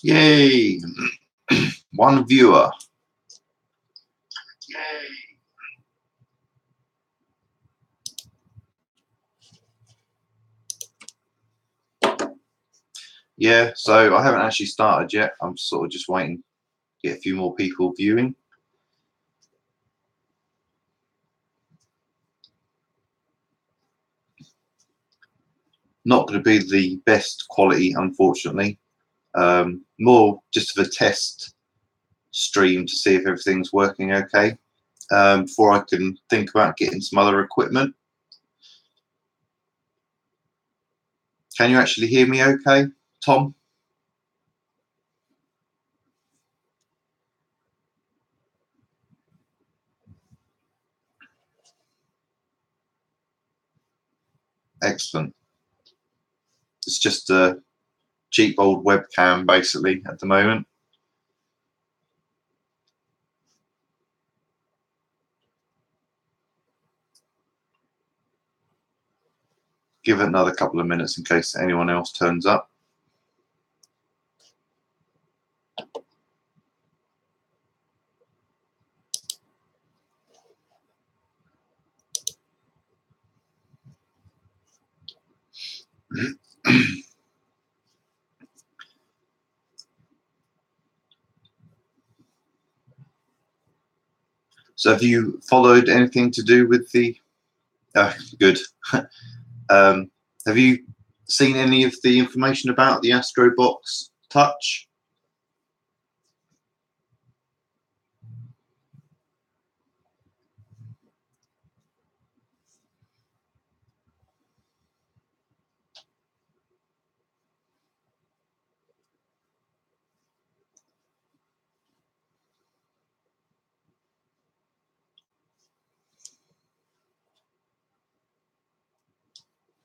Yay! One viewer. Yay! Yeah, so I haven't actually started yet. I'm sort of just waiting to get a few more people viewing. Not going to be the best quality, unfortunately. More just of a test stream to see if everything's working okay before I can think about getting some other equipment. Can you actually hear me okay, Tom? Excellent. It's just a cheap old webcam basically at the moment. give it another couple of minutes in case anyone else turns up. So have you followed anything to do with the good. Have you seen any of the information about the AstroBox Touch?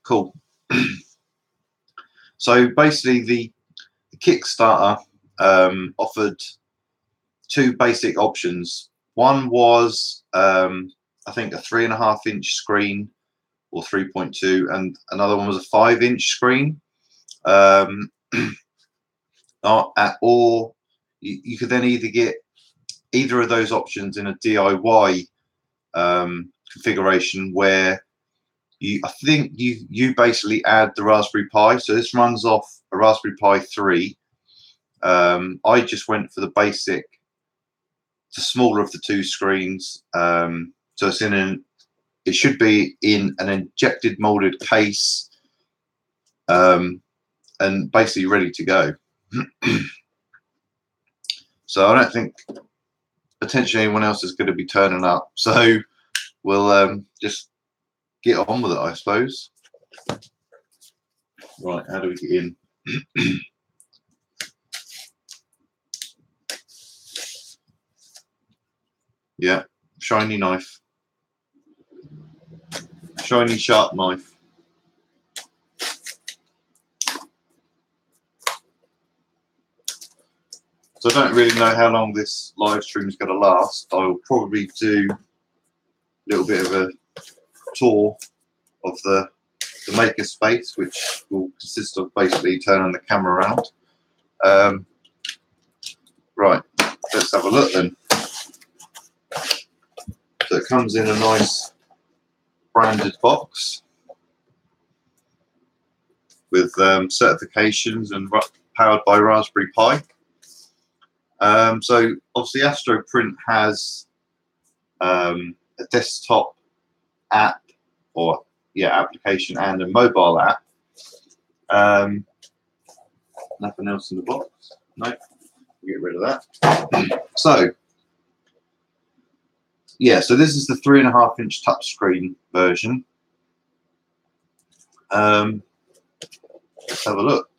Cool. So basically the Kickstarter offered two basic options. One was I think a 3.5-inch screen or 3.2, and another one was a 5-inch screen. Or you could then either get either of those options in a DIY configuration where I think you basically add the Raspberry Pi. So this runs off a Raspberry Pi 3. I just went for the basic, the smaller of the two screens. So it should be in an injected molded case, and basically ready to go. So I don't think potentially anyone else is going to be turning up. So we'll just get on with it, I suppose. Right, how do we get in? Yeah, shiny knife. Shiny sharp knife. So I don't really know how long this live stream is going to last. I'll probably do a little bit of a tour of the maker space, which will consist of basically turning the camera around. Right, let's have a look then. So it comes in a nice branded box with certifications and powered by Raspberry Pi. So obviously AstroPrint has a desktop app, or application, and a mobile app. Nothing else in the box. No, get rid of that. So so this is the 3.5-inch touchscreen version. Let's have a look.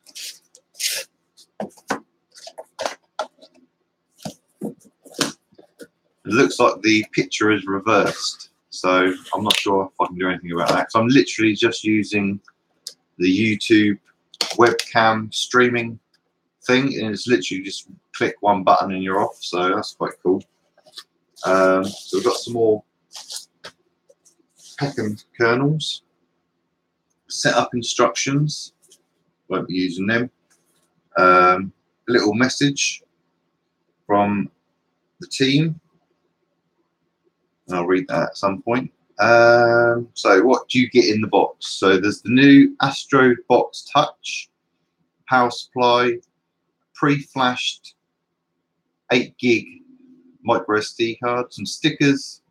It looks like the picture is reversed, so I'm not sure if I can do anything about that. So I'm literally just using the YouTube webcam streaming thing, and it's literally just click one button and you're off. So that's quite cool. So we've got some more Peckham kernels, setup instructions. Won't be using them. A little message from the team. I'll read that at some point. So what do you get in the box? So there's the new AstroBox Touch, power supply, pre-flashed 8 gig micro SD card, some stickers,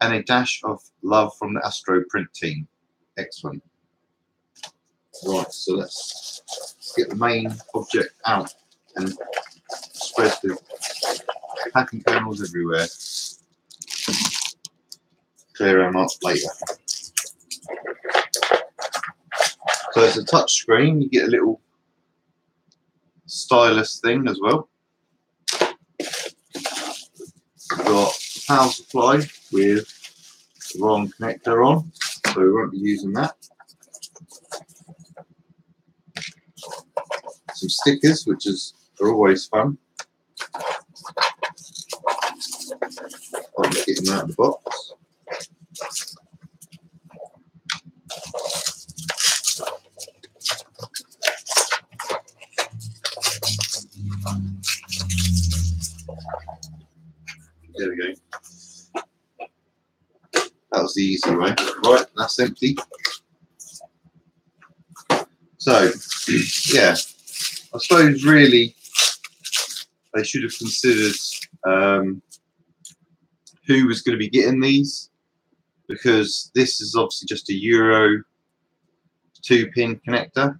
and a dash of love from the AstroPrint team. Excellent. Right, so let's get the main object out and spread the packing kernels everywhere. Clear them up later. So it's a touch screen. You get a little stylus thing as well. We've got a power supply with the wrong connector on, so we won't be using that. Some stickers, which are always fun. I'll just get them out of the box. There we go. That was the easy way. Right, that's empty. So, yeah, I suppose really they should have considered who was going to be getting these, because this is obviously just a Euro 2-pin connector.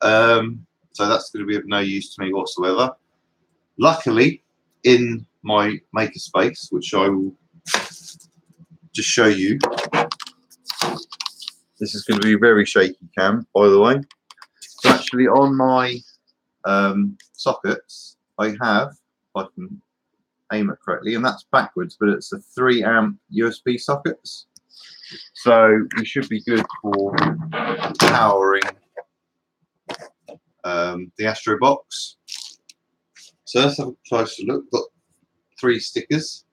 So that's going to be of no use to me whatsoever. Luckily, in my makerspace, which I will just show you, this is going to be a very shaky cam, by the way. So actually on my sockets, I have, if I can aim it correctly, and that's backwards, but it's a 3-amp USB sockets. So we should be good for powering the AstroBox. So let's have a closer look. Got 3 stickers.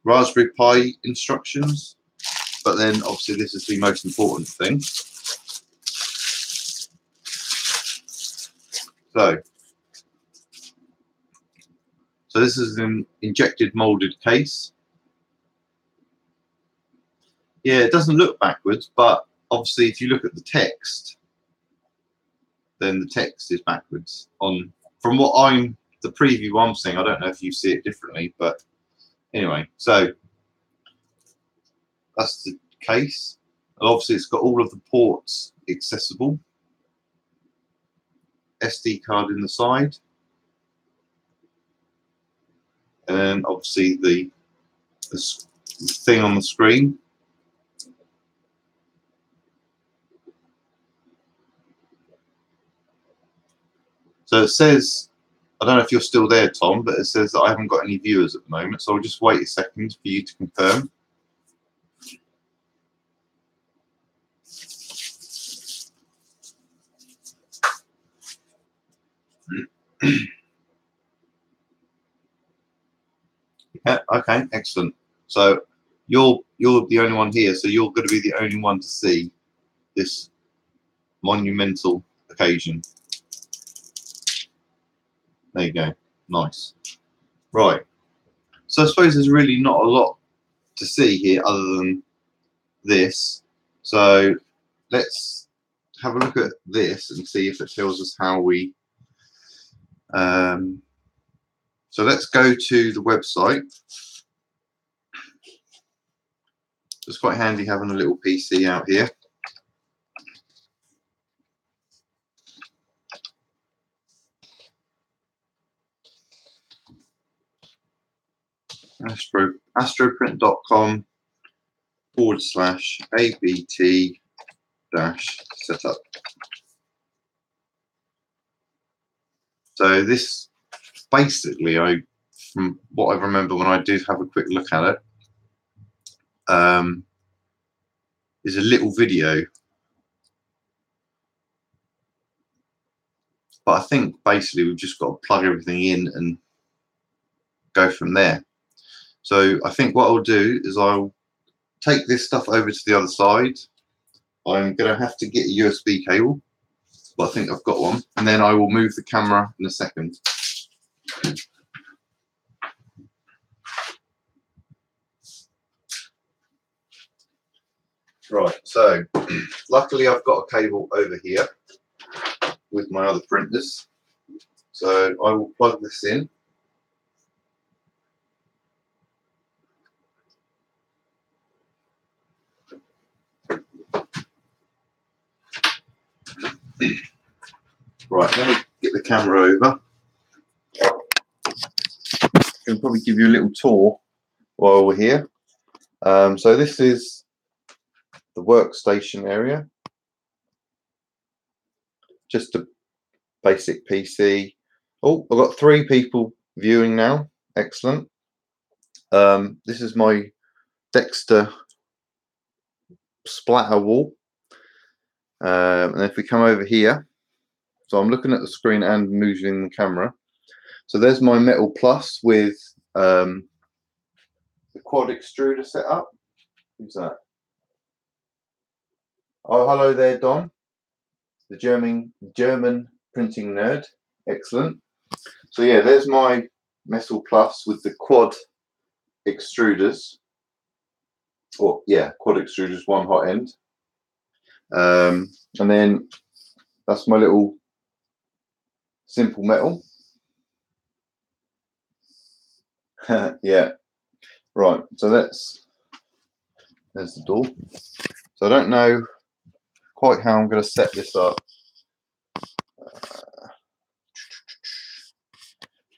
Raspberry Pi instructions, but then obviously this is the most important thing. So this is an injected molded case. Yeah, it doesn't look backwards, but obviously if you look at the text, then the text is backwards. From what the preview I'm seeing, I don't know if you see it differently, but anyway, so that's the case. And obviously it's got all of the ports accessible. SD card in the side. And then obviously the thing on the screen. So it says, I don't know if you're still there, Tom, but it says that I haven't got any viewers at the moment, so I'll just wait a second for you to confirm. Yeah, okay, excellent. So you're the only one here, so you're going to be the only one to see this monumental occasion. There you go. Nice. Right. So I suppose there's really not a lot to see here other than this. So let's have a look at this and see if it tells us how we so let's go to the website. It's quite handy having a little PC out here. astroprint.com/abt-setup. So this basically, from what I remember when I did have a quick look at it, is a little video. But I think basically we've just got to plug everything in and go from there. So I think what I'll do is I'll take this stuff over to the other side. I'm going to have to get a USB cable, but I think I've got one. And then I will move the camera in a second. Right, so luckily I've got a cable over here with my other printers. So I will plug this in. Right, let me get the camera over. I can probably give you a little tour while we're here. So this is the workstation area. Just a basic PC. Oh, I've got 3 people viewing now. Excellent. This is my Dexter splatter wall. And if we come over here, so I'm looking at the screen and moving the camera. So there's my Metal Plus with the quad extruder set up. Who's that? Oh, hello there, Don, the German printing nerd. Excellent. So yeah, there's my Metal Plus with the quad extruders. Or yeah, quad extruders, one hot end. And then that's my little simple metal. Yeah, right. So there's the door. So I don't know quite how I'm going to set this up.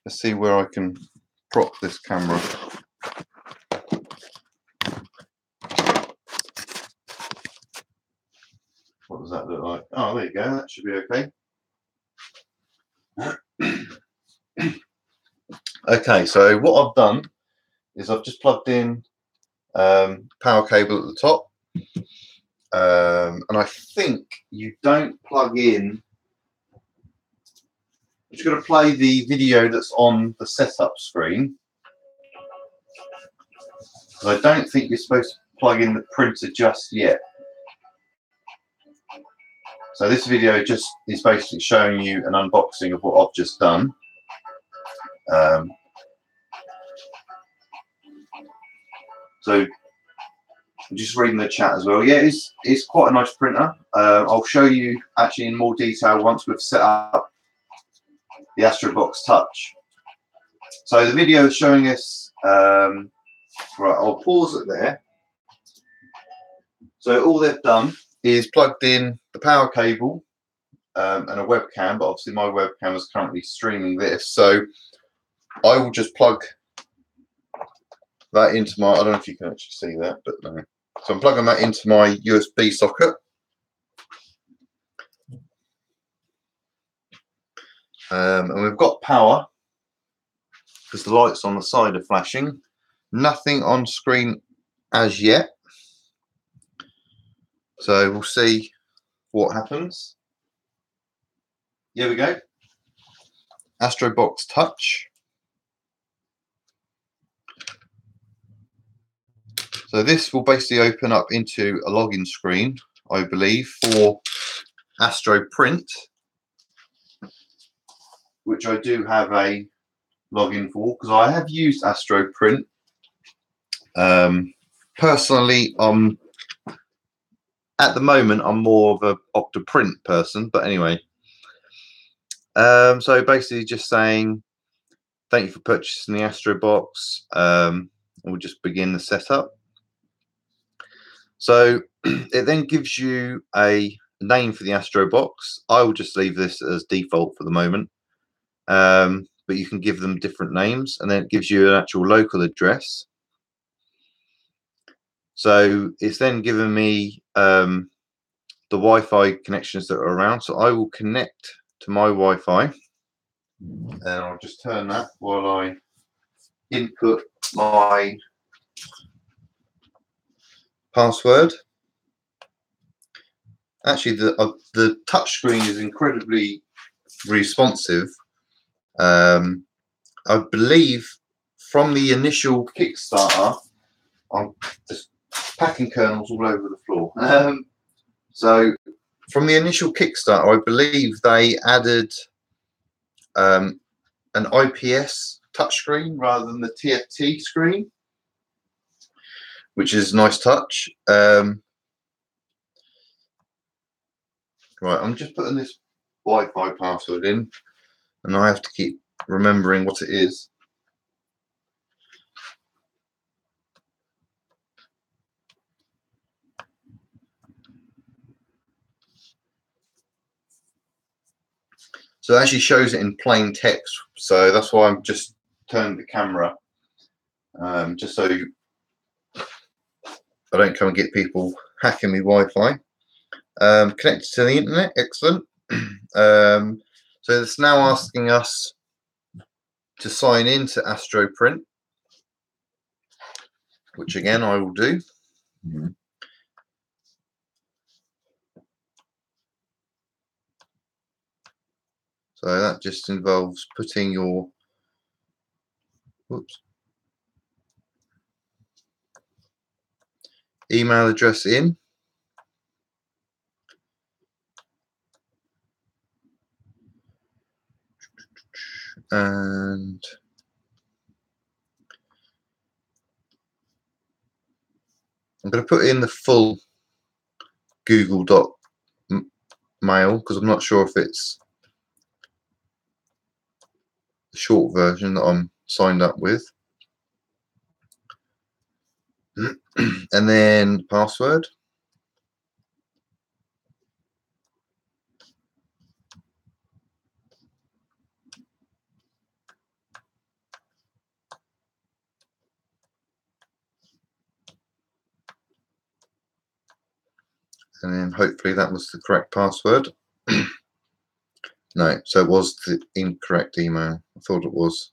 Let's see where I can prop this camera. What does that look like? Oh, there you go. That should be okay. Okay, so what I've done is I've just plugged in power cable at the top. And I think you don't plug in. I'm just going to play the video that's on the setup screen. I don't think you're supposed to plug in the printer just yet. So this video just is basically showing you an unboxing of what I've just done. So I'm just reading the chat as well. Yeah, it's quite a nice printer. I'll show you actually in more detail once we've set up the AstroBox Touch. So the video is showing us, right, I'll pause it there. So all they've done is plugged in the power cable and a webcam, but obviously my webcam is currently streaming this. So I will just plug that into my, I don't know if you can actually see that, but no. So I'm plugging that into my USB socket. And we've got power because the lights on the side are flashing. Nothing on screen as yet. So we'll see what happens. Here we go. AstroBox Touch. So this will basically open up into a login screen, I believe, for Astro Print, which I do have a login for because I have used Astro Print. Personally, at the moment I'm more of a Optoprint person, but anyway. So basically just saying thank you for purchasing the AstroBox. We'll just begin the setup. So it then gives you a name for the AstroBox. I will just leave this as default for the moment, but you can give them different names, and then it gives you an actual local address. So it's then given me the Wi-Fi connections that are around. So I will connect to my Wi-Fi, and I'll just turn that while I input my password. Actually, the touch screen is incredibly responsive. I believe from the initial Kickstarter, I'm just packing kernels all over the floor. So from the initial Kickstarter, I believe they added an IPS touchscreen rather than the TFT screen, which is a nice touch. Right, I'm just putting this Wi-Fi password in, and I have to keep remembering what it is. So it actually shows it in plain text. So that's why I'm just turning the camera, just so I don't come and get people hacking me Wi-Fi. Connected to the internet, excellent. So it's now asking us to sign in to AstroPrint, which again I will do. So that just involves putting your email address in. and I'm going to put in the full Google mail because I'm not sure if it's the short version that I'm signed up with. And then password. And then hopefully that was the correct password. No, so it was the incorrect email. I thought it was.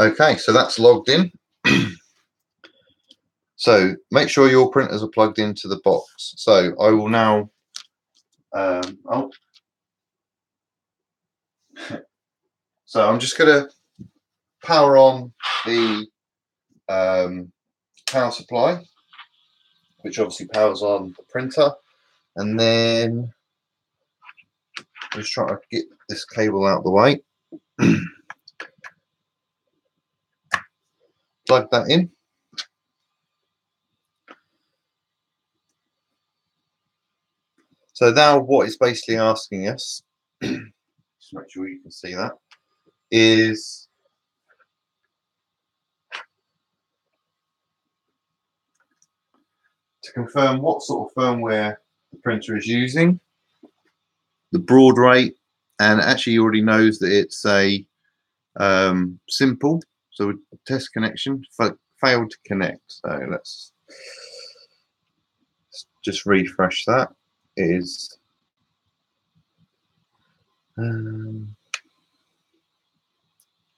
Okay, so that's logged in. So make sure your printers are plugged into the box. So I will now, so I'm just going to power on the power supply, which obviously powers on the printer, and then just try to get this cable out of the way. Plug that in. So now what it's basically asking us, just make sure you can see that, is to confirm what sort of firmware the printer is using, the baud rate, and actually he already knows that it's a simple, so a test connection failed to connect. So let's just refresh that. It is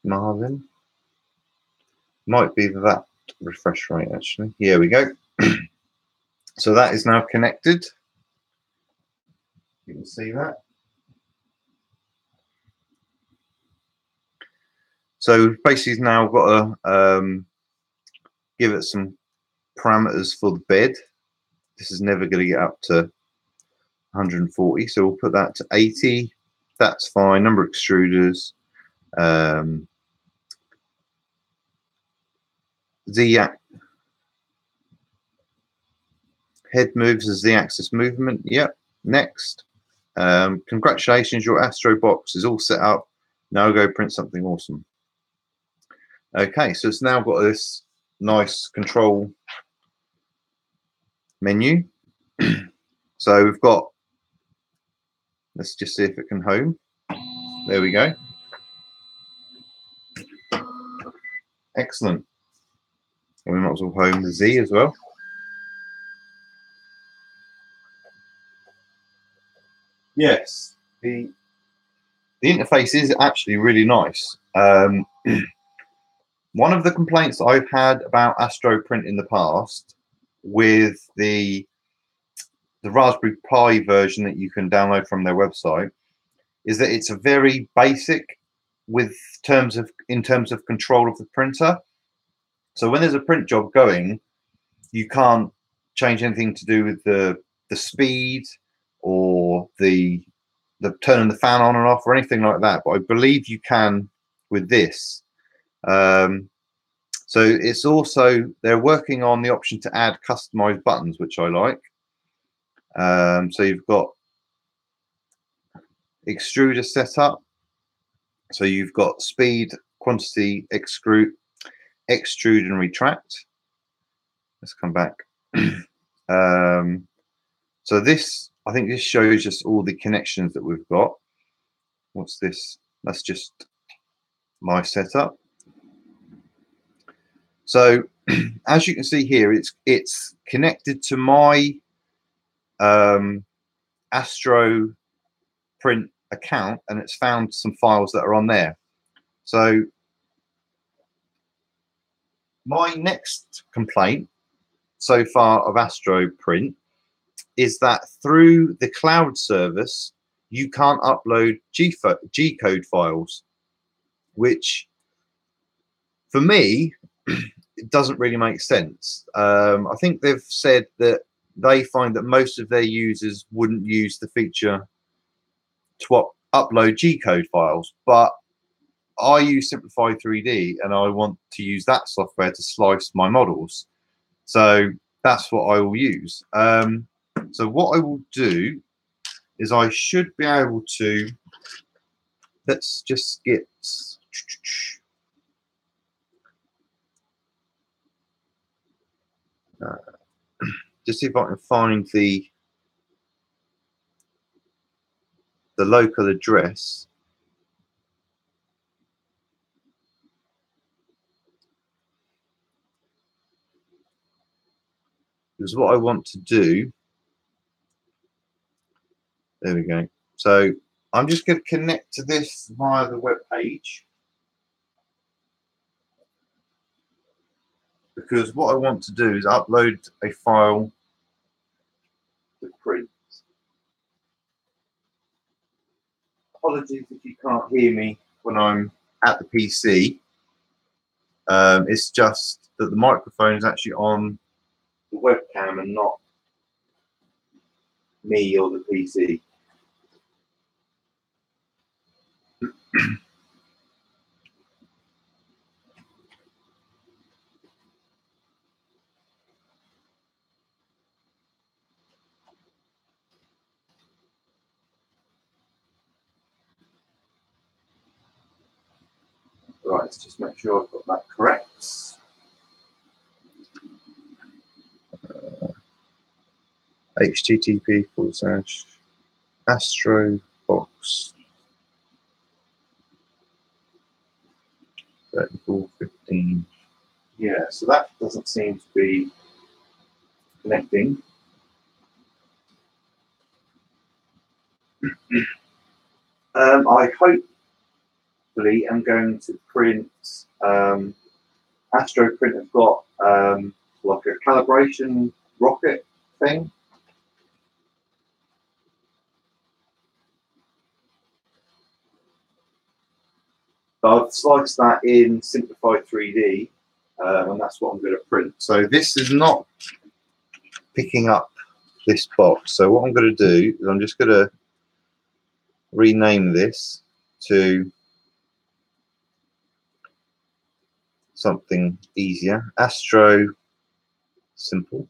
Marvin, might be that refresh rate actually. Here we go. So that is now connected. You can see that. So basically now got to give it some parameters for the bed. This is never going to get up to 140, so we'll put that to 80. That's fine. Number of extruders. The head moves as the axis movement. Yep. Next. Congratulations, your AstroBox is all set up. Now go print something awesome. Okay, so it's now got this nice control menu. So we've got, let's just see if it can home. There we go. Excellent. And we might as well home the Z as well. Yes, the interface is actually really nice. One of the complaints I've had about Astro Print in the past with the Raspberry Pi version that you can download from their website is that it's a very basic in terms of control of the printer. So when there's a print job going, you can't change anything to do with the speed or the turning the fan on and off or anything like that. But I believe you can with this. So it's also, they're working on the option to add customized buttons, which I like. So you've got extruder setup. So you've got speed, quantity, extrude and retract. Let's come back. So this, I think this shows us all the connections that we've got. What's this? That's just my setup. So as you can see here, it's connected to my Astro Print account, and it's found some files that are on there. So my next complaint so far of Astro Print is that through the cloud service, you can't upload G-code files, which for me it doesn't really make sense. I think they've said that they find that most of their users wouldn't use the feature to upload G-code files, but I use Simplify 3D and I want to use that software to slice my models. So that's what I will use. So what I will do is I should be able to, let's just get, just see if I can find the local address. Because what I want to do, there we go. So I'm just going to connect to this via the web page, because what I want to do is upload a file to print. Apologies if you can't hear me when I'm at the PC. It's just that the microphone is actually on the webcam and not me or the PC. Right, let's just make sure I've got that correct. http://AstroBox 3415. Yeah, so that doesn't seem to be connecting. I hopefully am going to print. Astro Print have got like a calibration rocket thing. So I've sliced that in Simplify 3D, and that's what I'm going to print. So this is not picking up this box. So what I'm going to do is I'm just going to rename this to something easier. Astro Simple.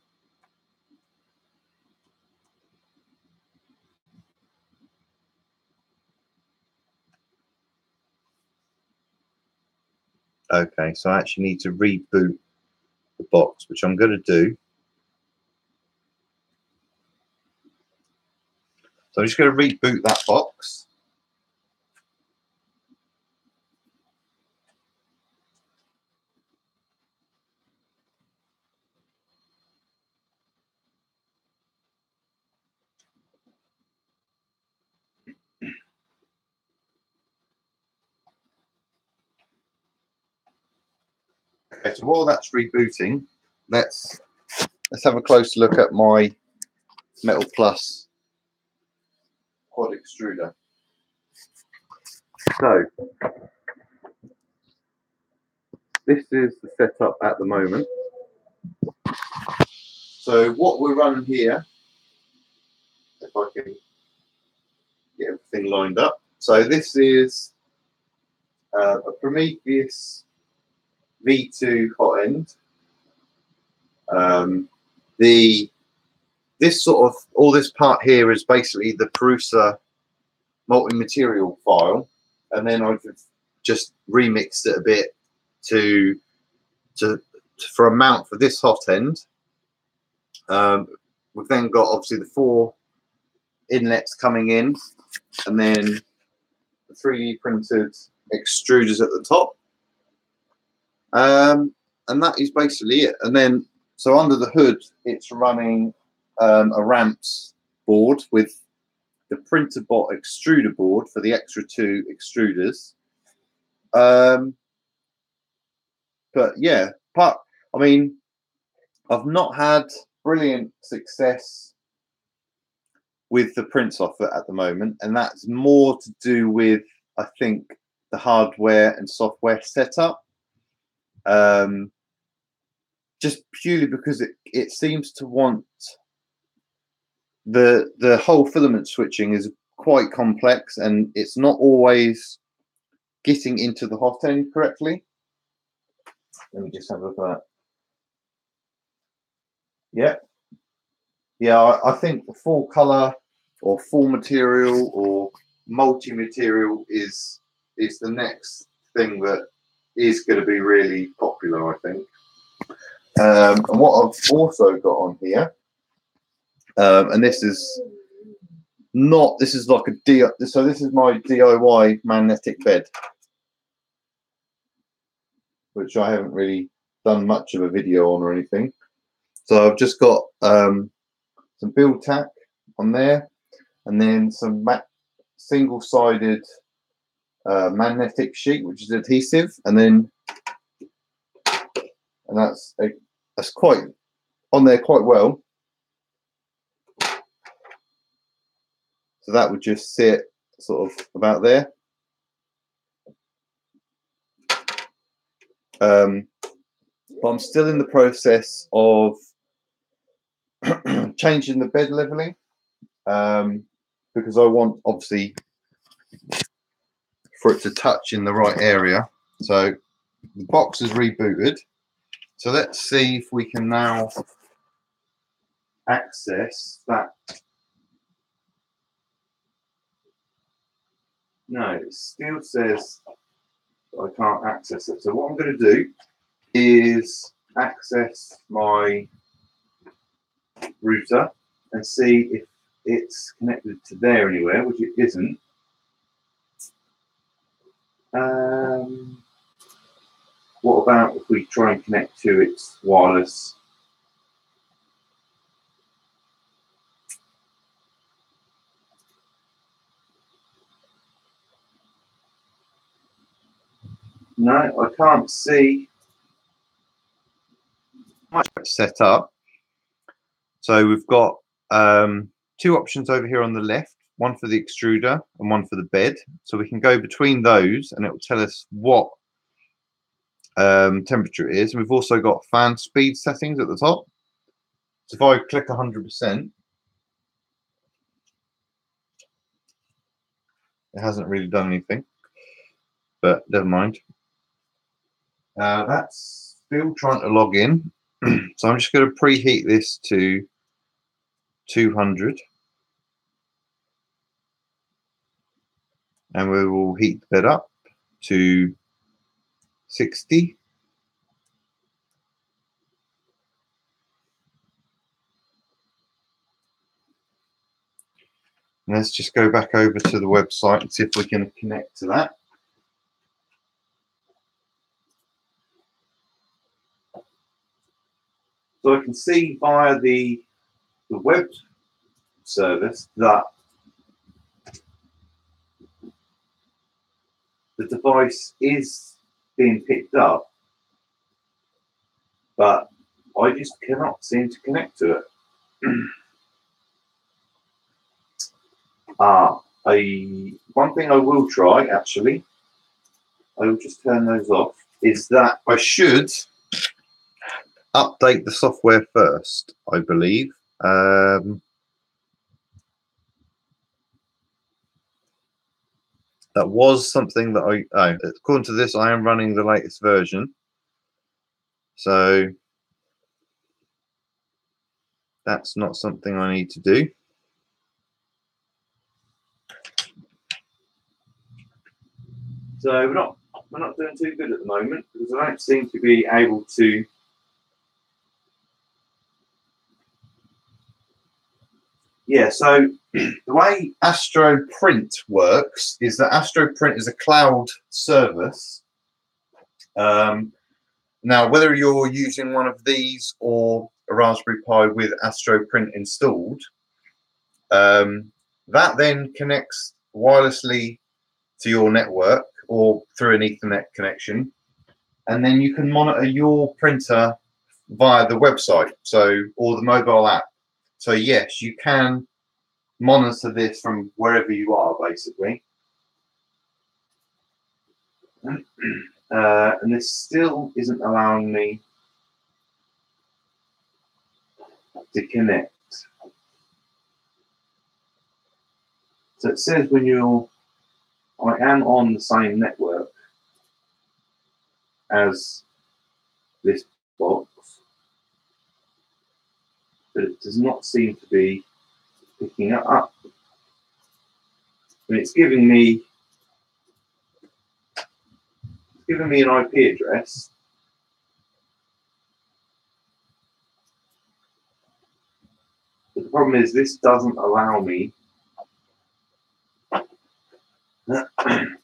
Okay, so I actually need to reboot the box, which I'm going to do. So I'm just going to reboot that box. Okay, so while that's rebooting, let's have a closer look at my Metal Plus quad extruder. So this is the setup at the moment. So what we're running here, if I can get everything lined up. So this is a Prometheus V2 hot end. This sort of, all this part here is basically the Prusa multi-material file, and then I've just remixed it a bit for a mount for this hot end. We've then got obviously the 4 inlets coming in, and then the 3D printed extruders at the top, and that is basically it. And then so under the hood it's running a ramps board with the printer bot extruder board for the extra 2 extruders. But yeah, I mean, I've not had brilliant success with the print software at the moment, and that's more to do with, I think, the hardware and software setup. just purely because it seems to want the whole filament switching is quite complex, and it's not always getting into the hot end correctly. Let me just have a look at that. Yeah, yeah. I think the full color or full material or multi-material is the next thing that is going to be really popular, I think. And what I've also got on here, and this is like a so this is my DIY magnetic bed, which I haven't really done much of a video on or anything. So I've just got some build tack on there, and then some single-sided magnetic sheet, which is adhesive, and that's quite on there quite well. So that would just sit sort of about there. But I'm still in the process of changing the bed leveling, because I want, obviously, for it to touch in the right area. So the box is rebooted. So let's see if we can now access that. No, it still says I can't access it. So what I'm going to do is access my router and see if it's connected to there anywhere, which it isn't. What about if we try and connect to its wireless? No, I can't see much set up. So we've got two options over here on the left, one for the extruder and one for the bed. So we can go between those and it will tell us what temperature it is. And we've also got fan speed settings at the top. So if I click 100%, it hasn't really done anything, but never mind. That's still trying to log in. So I'm just going to preheat this to 200. And we will heat the bed up to 60. And let's just go back over to the website and see if we can connect to that. So I can see via the web service that the device is being picked up, but I just cannot seem to connect to it. One thing I will try, actually, I will just turn those off, is that I should update the software first, I believe. That was something that according to this, I am running the latest version. So that's not something I need to do. So we're not doing too good at the moment because I don't seem to be able to so the way AstroPrint works is that AstroPrint is a cloud service. Now, whether you're using one of these or a Raspberry Pi with AstroPrint installed, that then connects wirelessly to your network or through an Ethernet connection, and then you can monitor your printer via the website, or the mobile app. So yes, you can monitor this from wherever you are, basically. And this still isn't allowing me to connect. So it says when I am on the same network as this box, but it does not seem to be picking it up. And it's giving me an IP address. But the problem is this doesn't allow me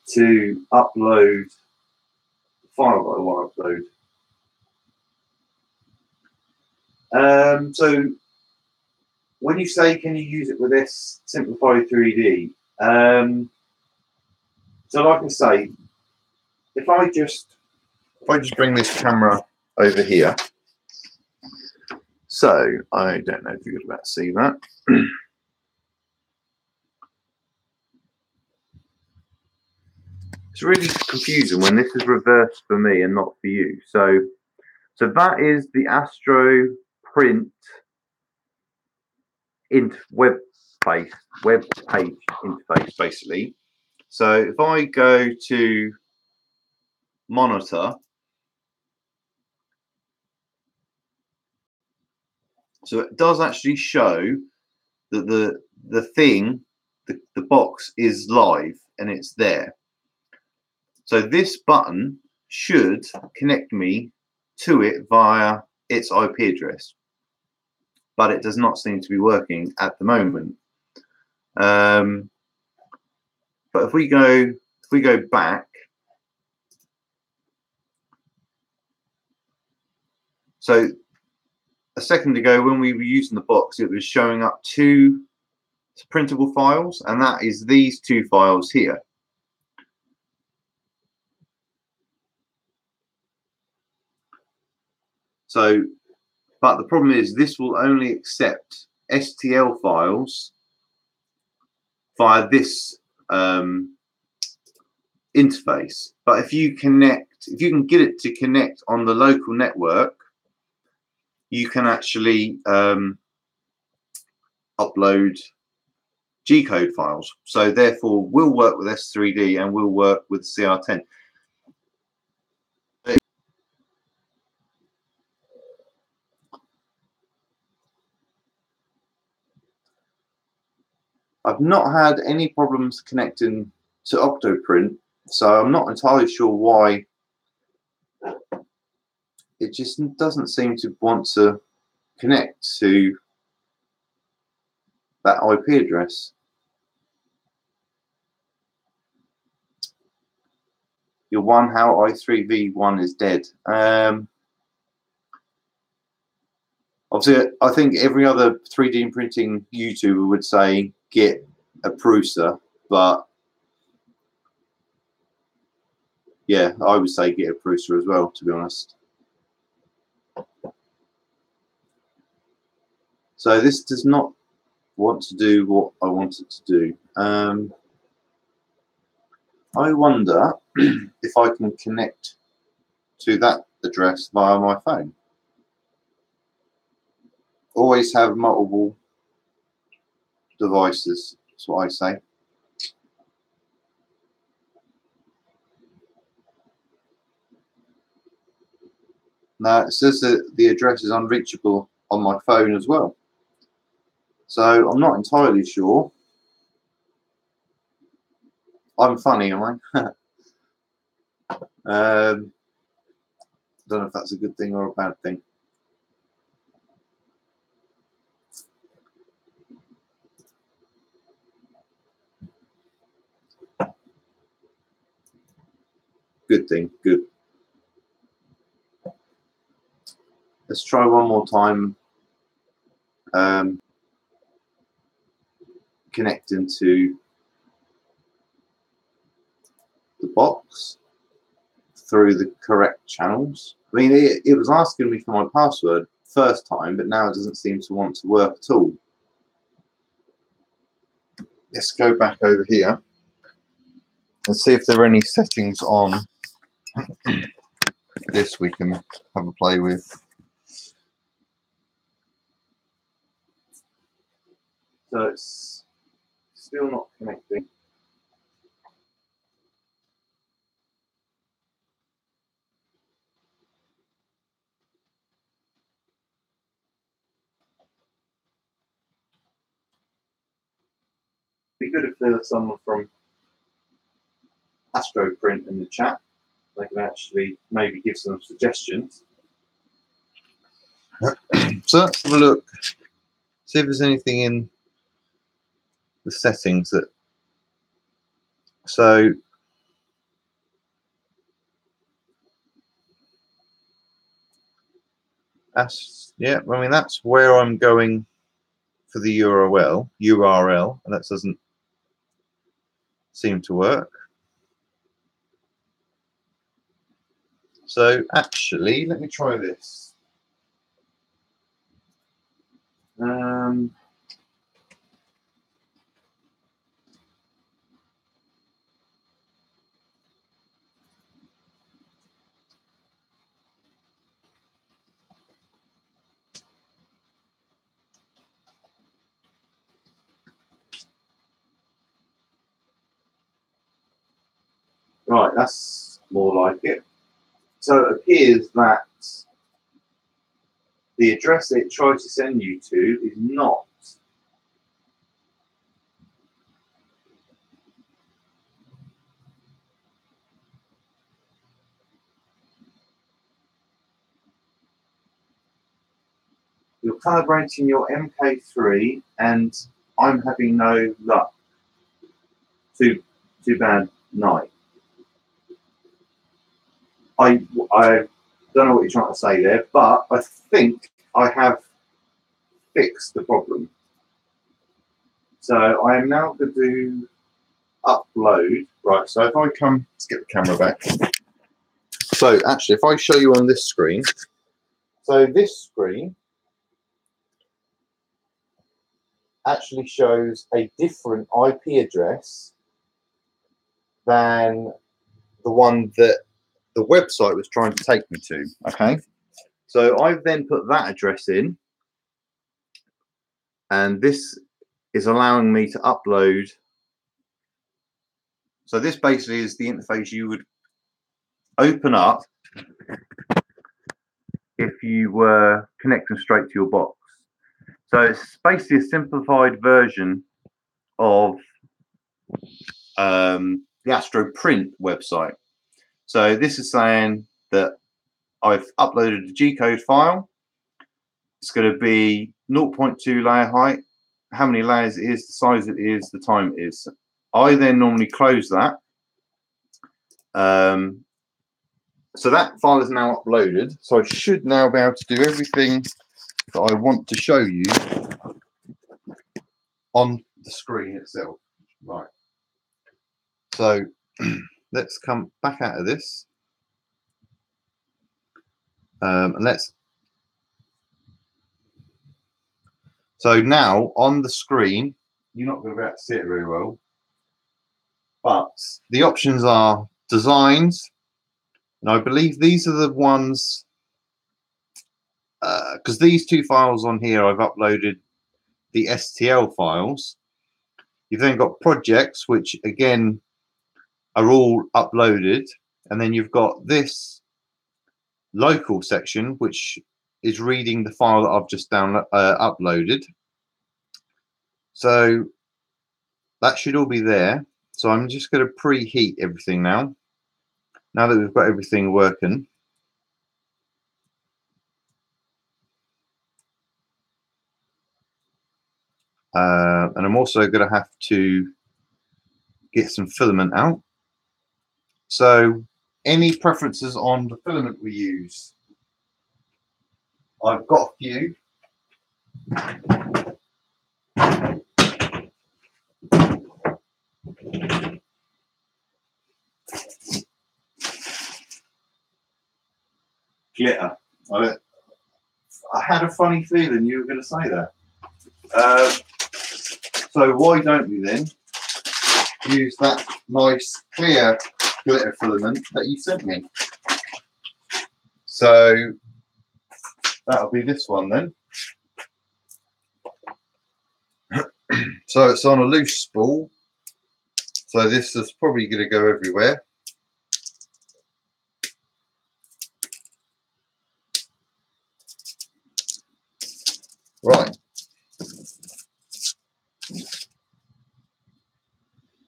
to upload the file that I want to upload. So when you say can you use it with S Simplify 3D, so like I say, if I just bring this camera over here, so I don't know if you're about to see that. It's really confusing when this is reversed for me and not for you. So that is the Astro Print web page interface, basically. So if I go to monitor, so it does actually show that the box is live and it's there. So this button should connect me to it via its IP address, but it does not seem to be working at the moment. But if we go back, so a second ago when we were using the box, it was showing up two printable files, and that is these two files here. So, but the problem is this will only accept STL files via this interface. But if you can get it to connect on the local network, you can actually upload G-code files. So therefore, we'll work with S3D and we'll work with CR10. I've not had any problems connecting to Octoprint, so I'm not entirely sure why it just doesn't seem to want to connect to that IP address. Your one how i3v1 is dead. Obviously, I think every other 3D printing YouTuber would say get a Prusa, but yeah, I would say get a Prusa as well, to be honest. So this does not want to do what I want it to do. I wonder if I can connect to that address via my phone. Always have multiple devices, that's what I say. Now it says that the address is unreachable on my phone as well. So I'm not entirely sure. I'm funny, am I? Don't know if that's a good thing or a bad thing. Good thing, good. Let's try one more time. Connecting to the box through the correct channels. I mean, it was asking me for my password first time, but now it doesn't seem to want to work at all. Let's go back over here and see if there are any settings on this we can have a play with. So it's still not connecting. Be good if there was someone from AstroPrint in the chat. They can actually maybe give some suggestions. So let's have a look. See if there's anything in the settings that. So that's, yeah. I mean, that's where I'm going for the URL, and that doesn't seem to work. So actually, let me try this. Right, that's more like it. So it appears that the address it tries to send you to is not. You're calibrating your MK3 and I'm having no luck. Too bad night. I don't know what you're trying to say there, but I think I have fixed the problem. So I am now going to do upload. Right, so if I come, let's get the camera back. So actually, if I show you on this screen, so this screen actually shows a different IP address than the one that the website was trying to take me to. Okay, so I've then put that address in, and this is allowing me to upload. So this basically is the interface you would open up if you were connecting straight to your box. So it's basically a simplified version of the AstroPrint website. So this is saying that I've uploaded a G-code file. It's going to be 0.2 layer height, how many layers it is, the size it is, the time it is. I then normally close that. So that file is now uploaded. So I should now be able to do everything that I want to show you on the screen itself. Right. So let's come back out of this. And let's. So now on the screen, you're not going to be able to see it very well, but the options are designs, and I believe these are the ones because these two files on here I've uploaded the STL files. You've then got projects, which again are all uploaded, and then you've got this local section, which is reading the file that I've just uploaded. So that should all be there. So I'm just going to preheat everything now. Now that we've got everything working. And I'm also going to have to get some filament out. So any preferences on the filament we use? I've got a few. Glitter. I had a funny feeling you were going to say that. So why don't we then use that nice clear glitter filament that you sent me? So that'll be this one then. So it's on a loose spool. So this is probably going to go everywhere. Right.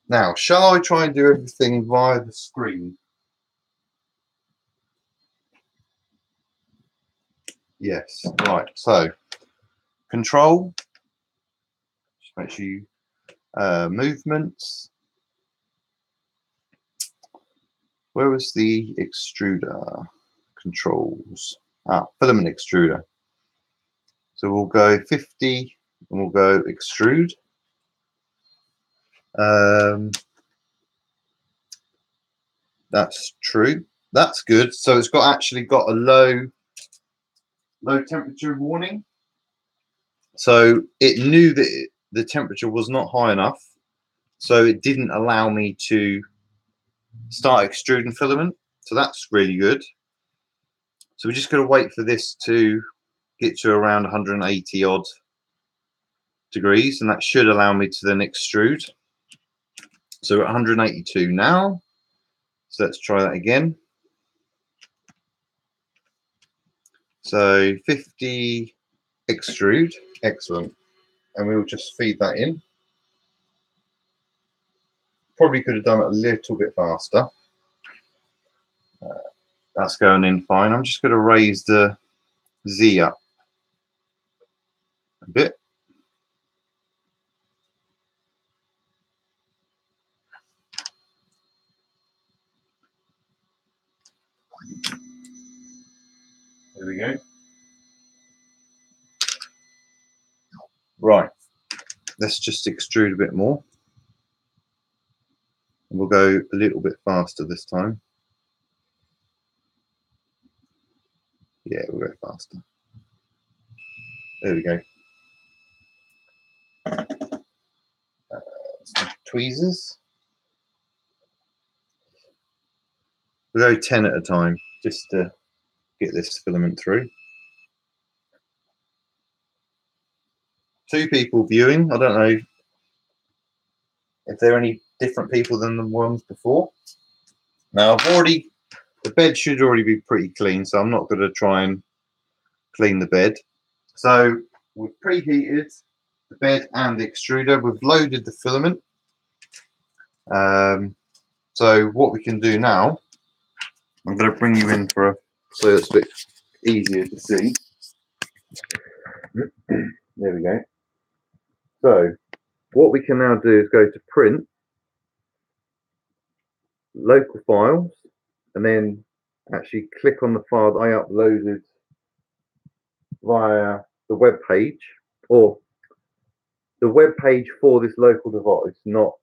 Now, shall I try and do everything via the screen? Yes. Right. So, control. Just make sure you movements. Where was the extruder? Controls. Filament extruder. So we'll go 50 and we'll go extrude. That's true. That's good. So it's actually got a low temperature warning. So it knew that the temperature was not high enough. So it didn't allow me to start extruding filament. So that's really good. So we're just going to wait for this to get to around 180 odd degrees, and that should allow me to then extrude. So we're at 182 now. So let's try that again. So 50 extrude, excellent. And we'll just feed that in. Probably could have done it a little bit faster. That's going in fine. I'm just going to raise the Z up a bit. There we go. Right. Let's just extrude a bit more. And we'll go a little bit faster this time. Yeah, we'll go faster. There we go. Some tweezers. We'll go 10 at a time just to get this filament through. 2 people viewing. I don't know if there are any different people than the ones before. Now the bed should already be pretty clean, so I'm not going to try and clean the bed. So we've preheated the bed and the extruder. We've loaded the filament. So what we can do now, I'm going to bring you in for so it's a bit easier to see. There we go. So what we can now do is go to print, local files, and then actually click on the file that I uploaded via the web page, or the web page for this local device, not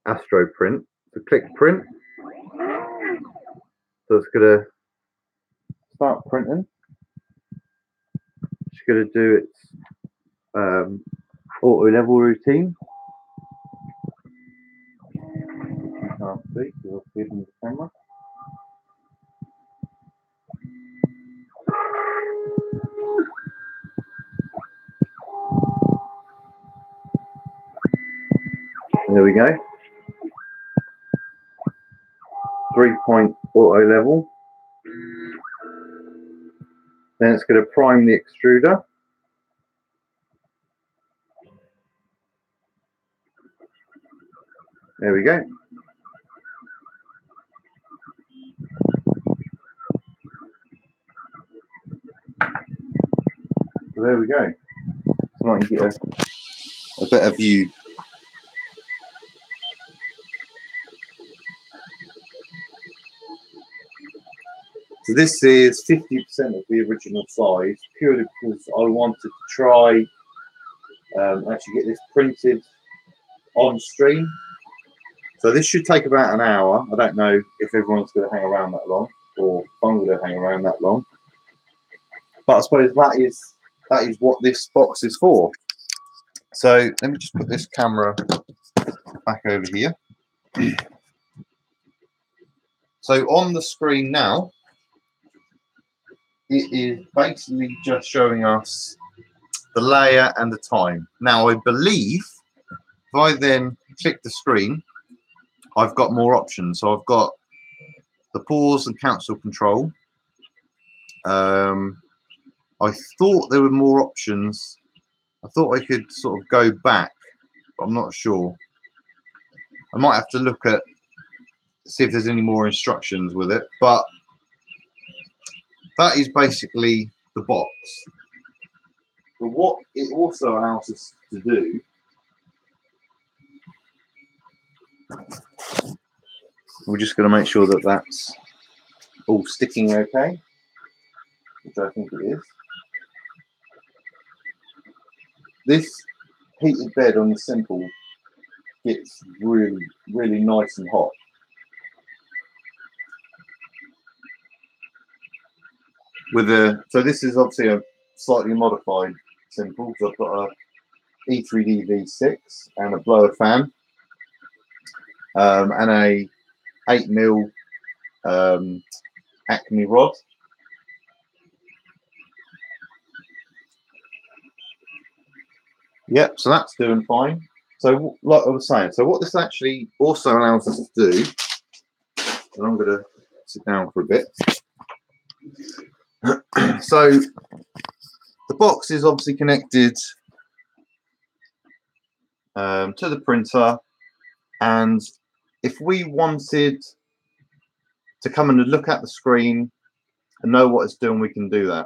AstroPrint. So click print. So it's going to start printing. It's going to do its auto level routine. You can't see because I've hidden the camera. There we go. 3-point auto level. Then it's going to prime the extruder. There we go. So there we go. So I can get a better view. So this is 50% of the original size, purely because I wanted to try actually get this printed on stream. So this should take about an hour. I don't know if everyone's going to hang around that long, or if I'm going to hang around that long. But I suppose that is what this box is for. So let me just put this camera back over here. So on the screen now, it is basically just showing us the layer and the time. Now I believe if I then click the screen, I've got more options. So I've got the pause and cancel control. I thought there were more options. I thought I could sort of go back, but I'm not sure. I might have to look at, see if there's any more instructions with it, but that is basically the box. But what it also allows us to do, we're just going to make sure that that's all sticking okay, which I think it is. This heated bed on the Simple gets really, really nice and hot. So this is obviously a slightly modified Simple. So I've got a E3D V6 and a blower fan, and a 8mm Acme rod. Yep, so that's doing fine. So like I was saying, so what this actually also allows us to do, and I'm going to sit down for a bit. So the box is obviously connected to the printer, and if we wanted to come and look at the screen and know what it's doing, we can do that.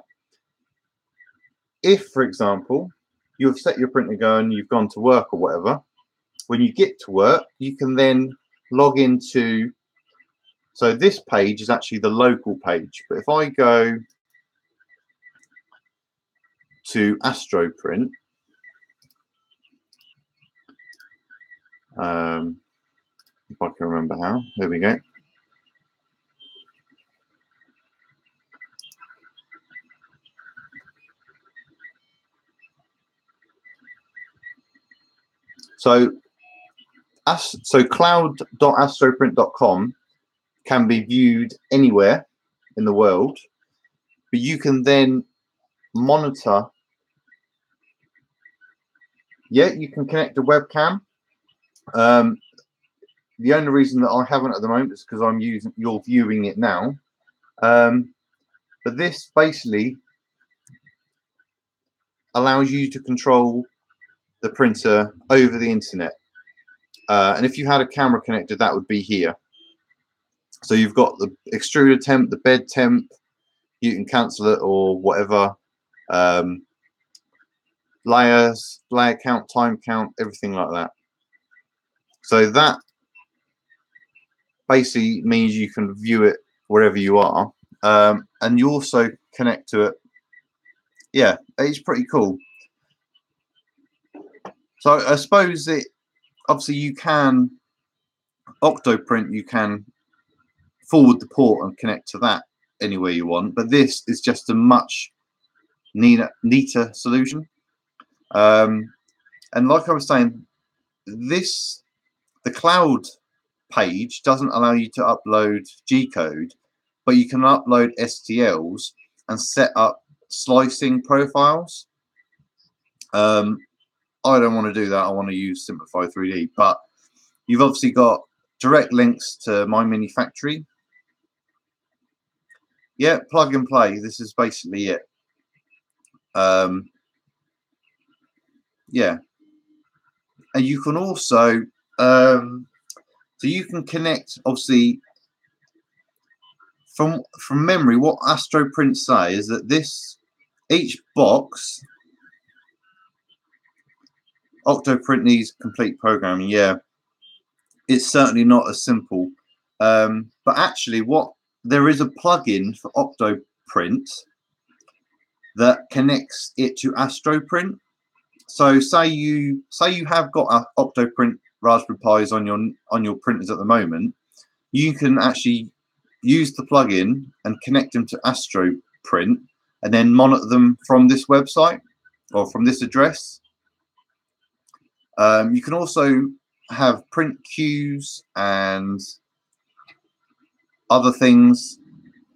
If, for example, you have set your printer going, you've gone to work or whatever, when you get to work, you can then log into, so this page is actually the local page, but if I go to AstroPrint, if I can remember how, there we go. So cloud.astroprint.com can be viewed anywhere in the world, but you can then monitor. Yeah, you can connect a webcam. The only reason that I haven't at the moment is because you're viewing it now. But this basically allows you to control the printer over the internet. And if you had a camera connected, that would be here. So you've got the extruder temp, the bed temp, you can cancel it or whatever. Layers, layer count, time count, everything like that. So that basically means you can view it wherever you are. And you also connect to it. Yeah, it's pretty cool. So I suppose it, obviously you can, Octoprint, you can forward the port and connect to that anywhere you want, but this is just a much neater solution. And like I was saying, the cloud page doesn't allow you to upload G-code, but you can upload STLs and set up slicing profiles. I don't want to do that. I want to use Simplify 3D, but you've obviously got direct links to My Mini Factory. Yeah, plug and play. This is basically it. Yeah, and you can also so you can connect, obviously, from memory. What AstroPrint say is that each box, Octoprint needs complete programming. Yeah, it's certainly not as simple. But actually, there is a plugin for Octoprint that connects it to AstroPrint. So say you have got a Octoprint Raspberry Pis on your printers at the moment, you can actually use the plugin and connect them to AstroPrint and then monitor them from this website or from this address. You can also have print queues and other things.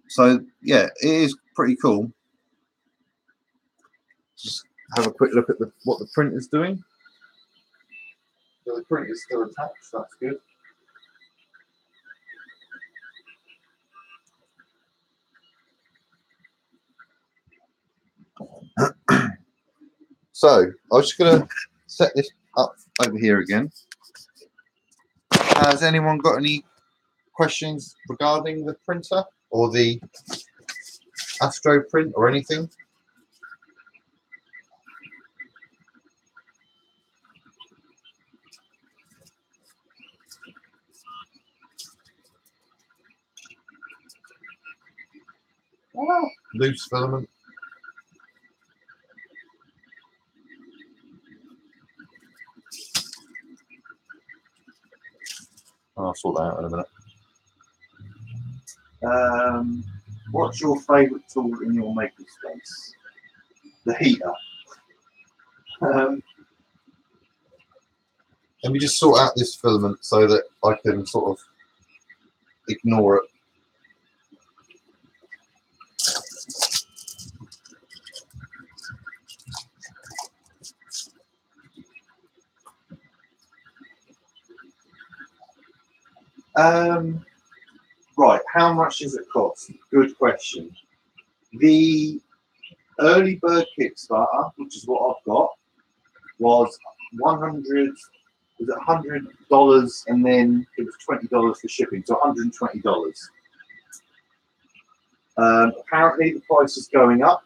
So yeah, it is pretty cool. Just have a quick look at what the printer's doing. So the printer's still attached, that's good. So I was just going to set this up over here again. Has anyone got any questions regarding the printer or the Astro print or anything? Oh, loose filament. I'll sort that out in a minute. What's your favourite tool in your makerspace? The heater. Let me just sort out this filament so that I can sort of ignore it. Right, how much does it cost? Good question. The early bird Kickstarter, which is what I've got, was $100, and then it was $20 for shipping, so $120. Apparently the price is going up.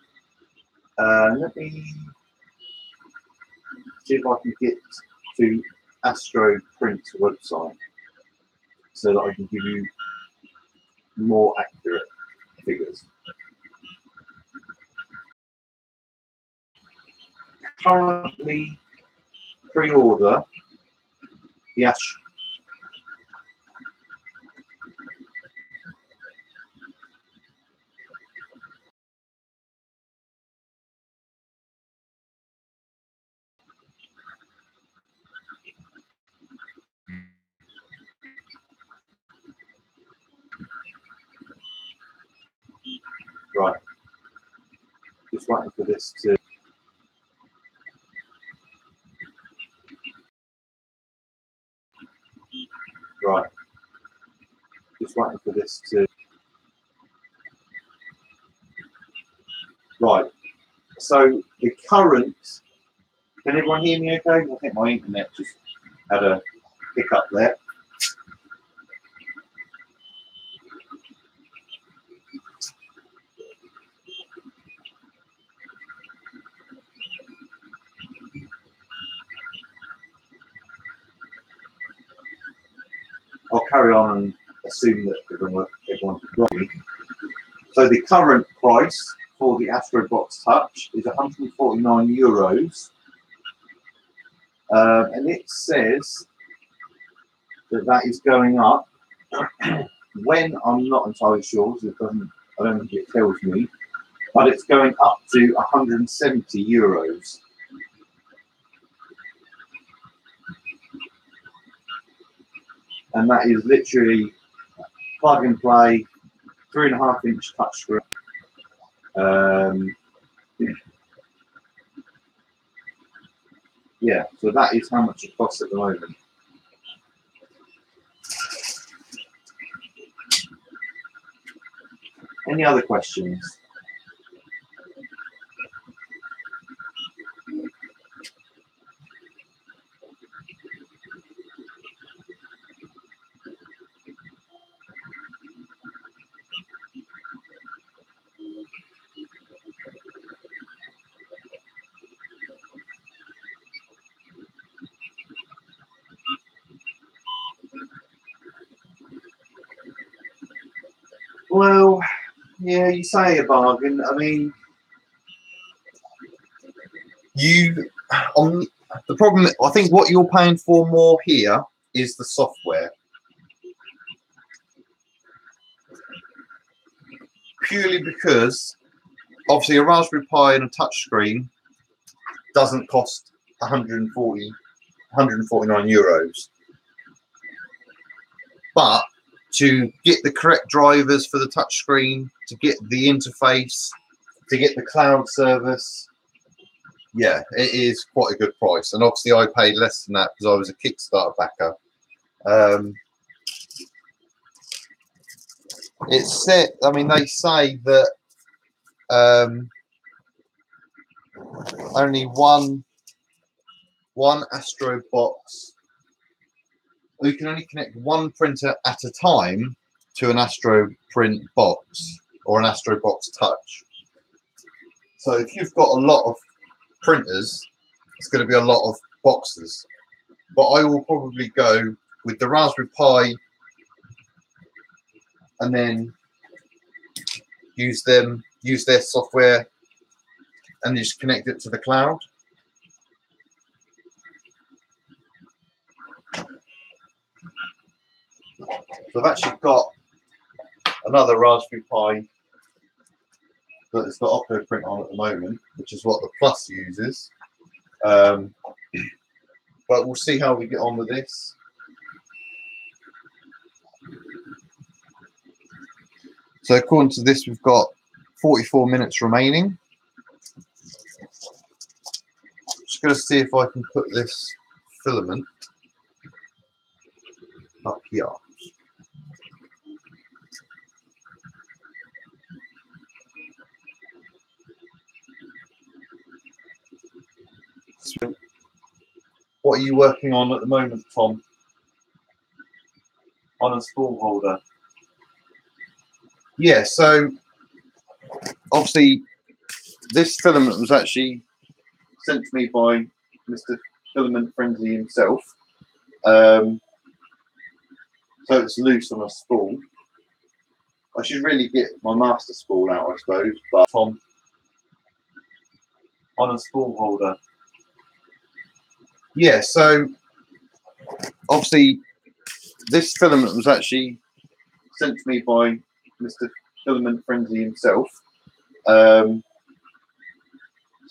Let me see if I can get to Astro Print's website so that I can give you more accurate figures. Currently pre-order the Astro. Right. Just waiting for this to. Right. Just waiting for this to. Right. So the current. Can everyone hear me okay? I think my internet just had a hiccup there. I'll carry on and assume that everyone's got me. So the current price for the AstroBox Touch is €149. And it says that is going up. When I'm not entirely sure, because I don't think it tells me, but it's going up to €170. And that is literally plug and play, 3.5-inch touchscreen. Yeah, so that is how much it costs at the moment. Any other questions? Well, yeah, you say a bargain. I mean, the problem, I think what you're paying for more here is the software. Purely because, obviously, a Raspberry Pi and a touchscreen doesn't cost €149. But to get the correct drivers for the touchscreen, to get the interface, to get the cloud service, yeah, it is quite a good price. And obviously I paid less than that because I was a Kickstarter backer. It's set, I mean, they say that only one AstroBox, you can only connect one printer at a time to an Astro Print box or an AstroBox Touch. So if you've got a lot of printers, it's going to be a lot of boxes. But I will probably go with the Raspberry Pi and then use their software and just connect it to the cloud. So I've actually got another Raspberry Pi that it's got OptoPrint on at the moment, which is what the Plus uses. But we'll see how we get on with this. So according to this, we've got 44 minutes remaining. Just going to see if I can put this filament up here. What are you working on at the moment, Tom? On a spool holder. Yeah, so obviously this filament was actually sent to me by Mr. Filament Frenzy himself. So it's loose on a spool. I should really get my master spool out, I suppose, but Tom, on a spool holder. Yeah, so obviously this filament was actually sent to me by Mr. Filament Frenzy himself. So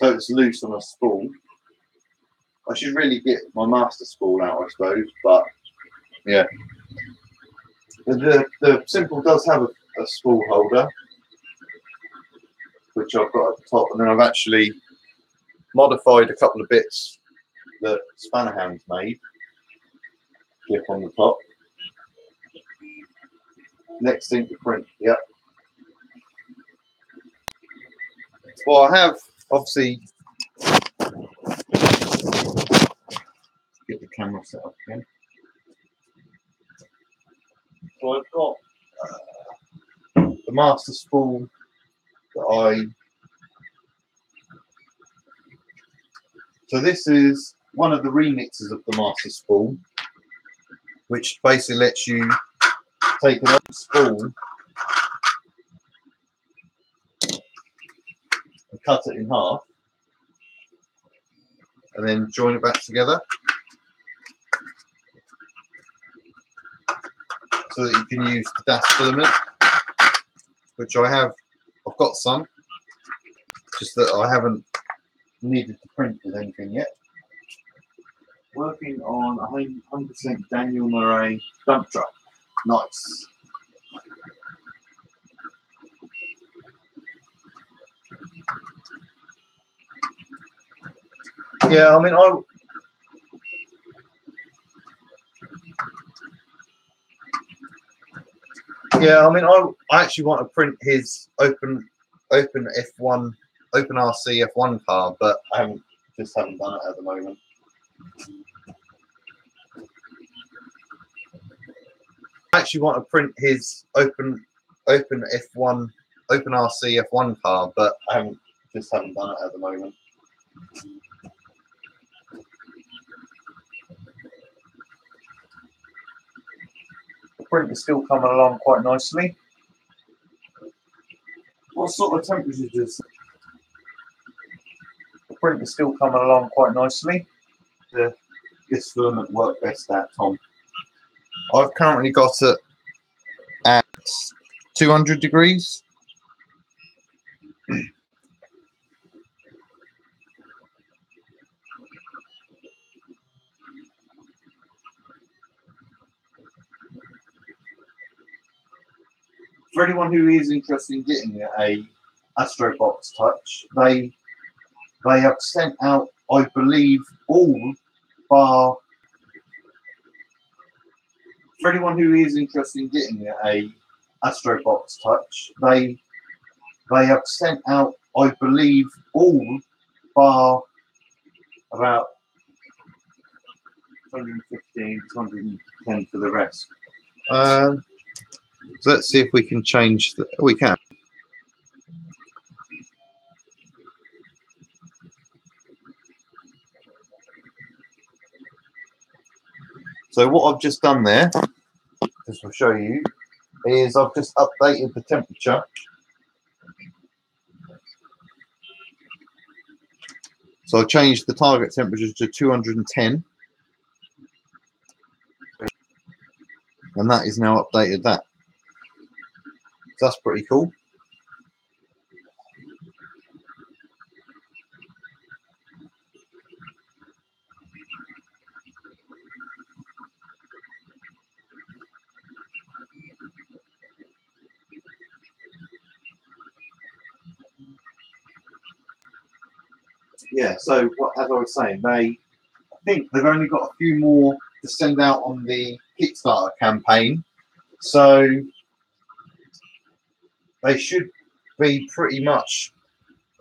it's loose on a spool. I should really get my master spool out, I suppose, but yeah. The Simple does have a spool holder, which I've got at the top, and then I've actually modified a couple of bits that Spanner Hands made. Clip on the top. Next thing to print, yep. Well, I have obviously get the camera set up again. So I've got the master spool that so this is one of the remixes of the master spool, which basically lets you take an old spool and cut it in half and then join it back together so that you can use the DAS filament, which I've got some, just that I haven't needed to print with anything yet. Working on 100% Daniel Murray dump truck. Nice. Yeah, I mean, I actually want to print his open F1, open RC F1 car, but I just haven't done it at the moment. I actually want to print his open F1, open RC F1 car, but I just haven't done it at the moment. The print is still coming along quite nicely. What sort of temperature does the print is still coming along quite nicely? This filament work best at, Tom? I've currently got it at 200 degrees. For anyone who is interested in getting a AstroBox Touch, they They have sent out, I believe, all bar for anyone who is interested in getting a AstroBox Touch. They have sent out, I believe, all bar about 215, 210 for the rest. So let's see if we can change the. We can. So what I've just done there, just to show you, is I've just updated the temperature. So I've changed the target temperature to 210. And that is now updated that. So that's pretty cool. Yeah, so as I was saying, I think they've only got a few more to send out on the Kickstarter campaign. So they should be pretty much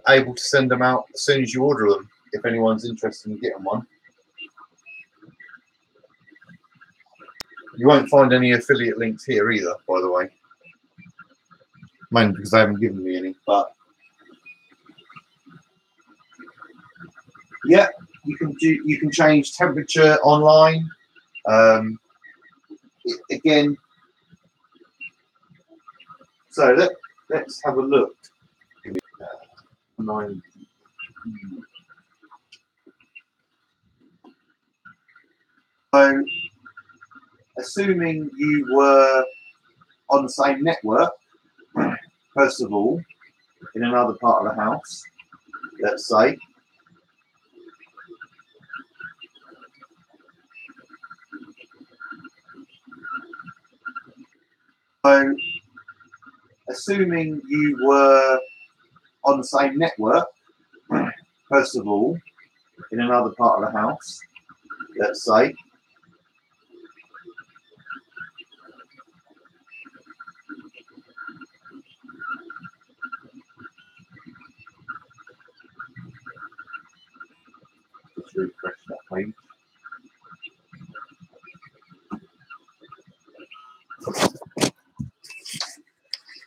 able to send them out as soon as you order them, if anyone's interested in getting one. You won't find any affiliate links here either, by the way. Mainly because they haven't given me any, but yeah, you can change temperature online. Again, so let's have a look. So, assuming you were on the same network, first of all, in another part of the house, let's say. So, assuming you were on the same network, first of all, in another part of the house, let's say. Just refresh that page.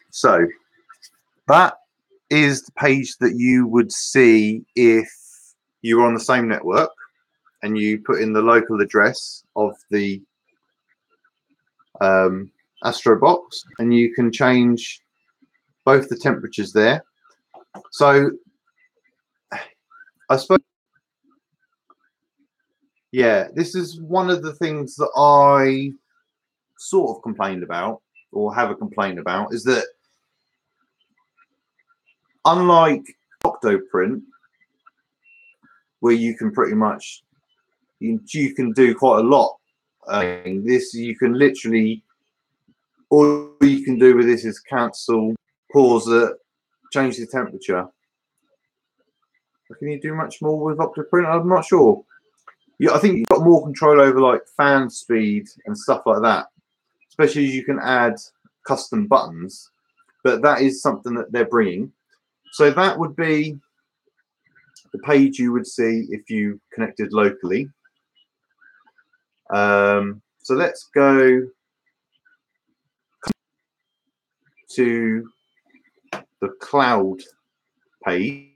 So that is the page that you would see if you were on the same network and you put in the local address of the AstroBox, and you can change both the temperatures there. So I suppose, yeah, this is one of the things that I sort of complained about, or have a complaint about, is that unlike Octoprint, where you can pretty much you can do quite a lot. This you can literally, all you can do with this is cancel, pause it, change the temperature. Can you do much more with Octoprint? I'm not sure. I think you've got more control over like fan speed and stuff like that, especially as you can add custom buttons. But that is something that they're bringing. So that would be the page you would see if you connected locally. So let's go to the cloud page.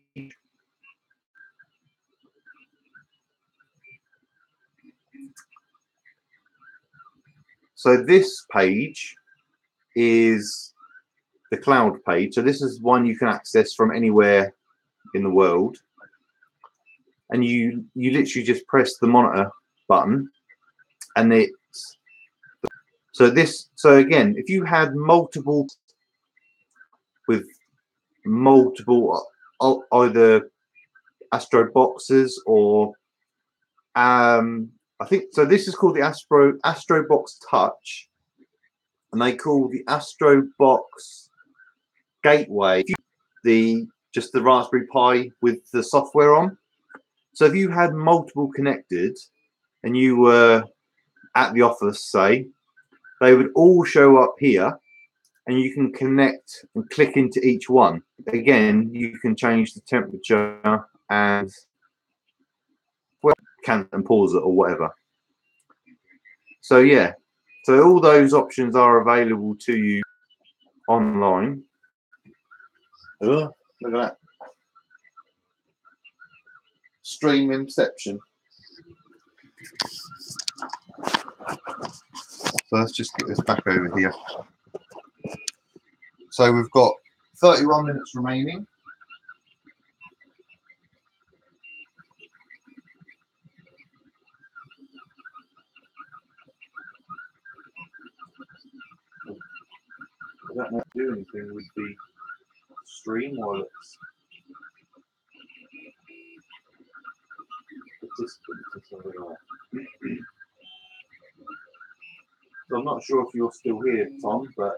So this page is the cloud page. So this is one you can access from anywhere in the world. And you literally just press the monitor button, and it's so again, if you had multiple either AstroBoxes or I think so. This is called the AstroBox Touch, and they call the AstroBox Gateway just the Raspberry Pi with the software on. So if you had multiple connected and you were at the office, say, they would all show up here, and you can connect and click into each one. Again, you can change the temperature and cancel and pause it or whatever. So yeah, so all those options are available to you online. Oh, look at that. Stream Inception. So let's just get this back over here. So we've got 31 minutes remaining. I don't know how to do anything with the stream while it's participants or something like that. So I'm not sure if you're still here, Tom, but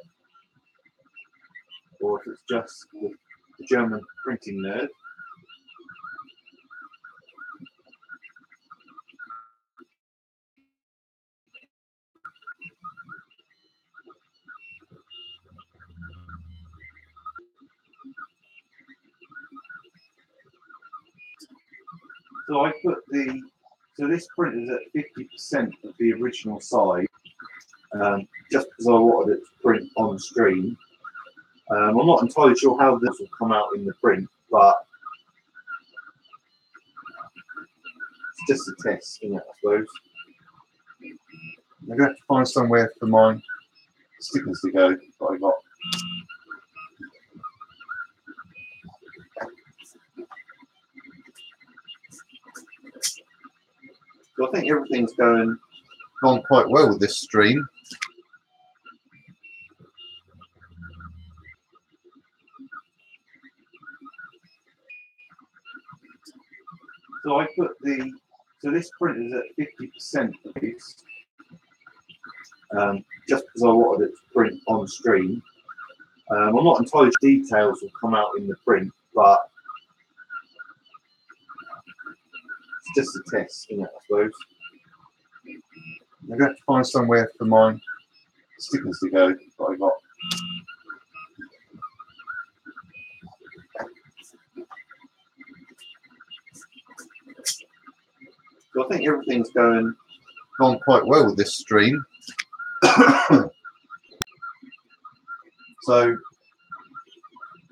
or if it's just the German printing nerd. So I put so this print is at 50% of the original size, just because I wanted it to print on screen. I'm not entirely sure how this will come out in the print, but it's just a test, isn't it, I suppose. I'm going to have to find somewhere for my stickers to go that I got. So I think everything's gone quite well with this stream. So I put so this print is at 50% of this, just because I wanted it to print on screen. I'm not entirely sure details will come out in the print, but it's just a test, isn't it, I suppose. I'm going to have to find somewhere for my stickers to go that I got. So I think everything's gone quite well with this stream. So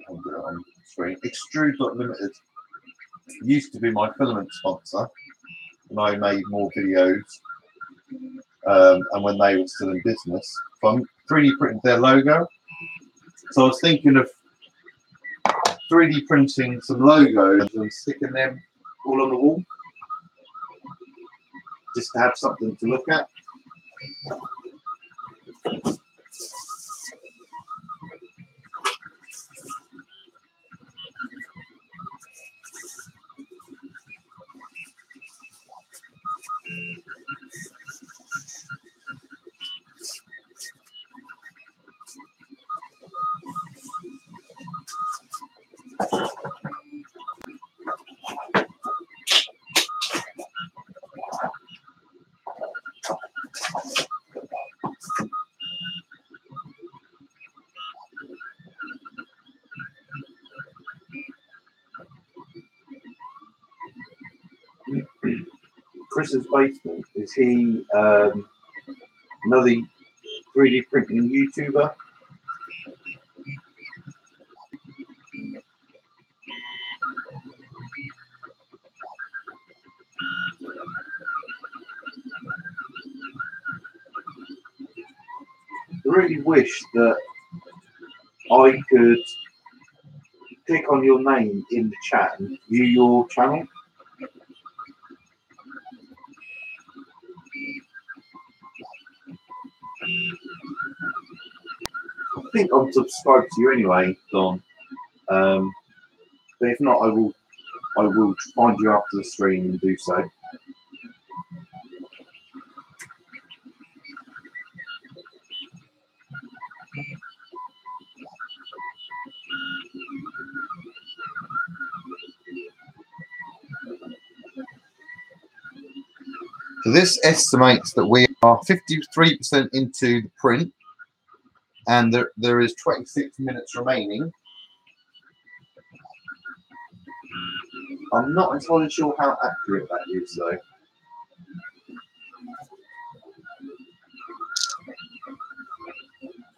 I'll put it on screen. Extrude.limited used to be my filament sponsor, and I made more videos. And when they were still in business, so I'm 3D printing their logo. So I was thinking of 3D printing some logos and sticking them all on the wall, just to have something to look at. Chris's basement, is he another 3D printing YouTuber? I really wish that I could click on your name in the chat and view your channel. I think I'm subscribed to you anyway, Don. But if not, I will find you after the stream and do so. So this estimates that we are 53% into the print, and there is 26 minutes remaining. I'm not entirely sure how accurate that is, though.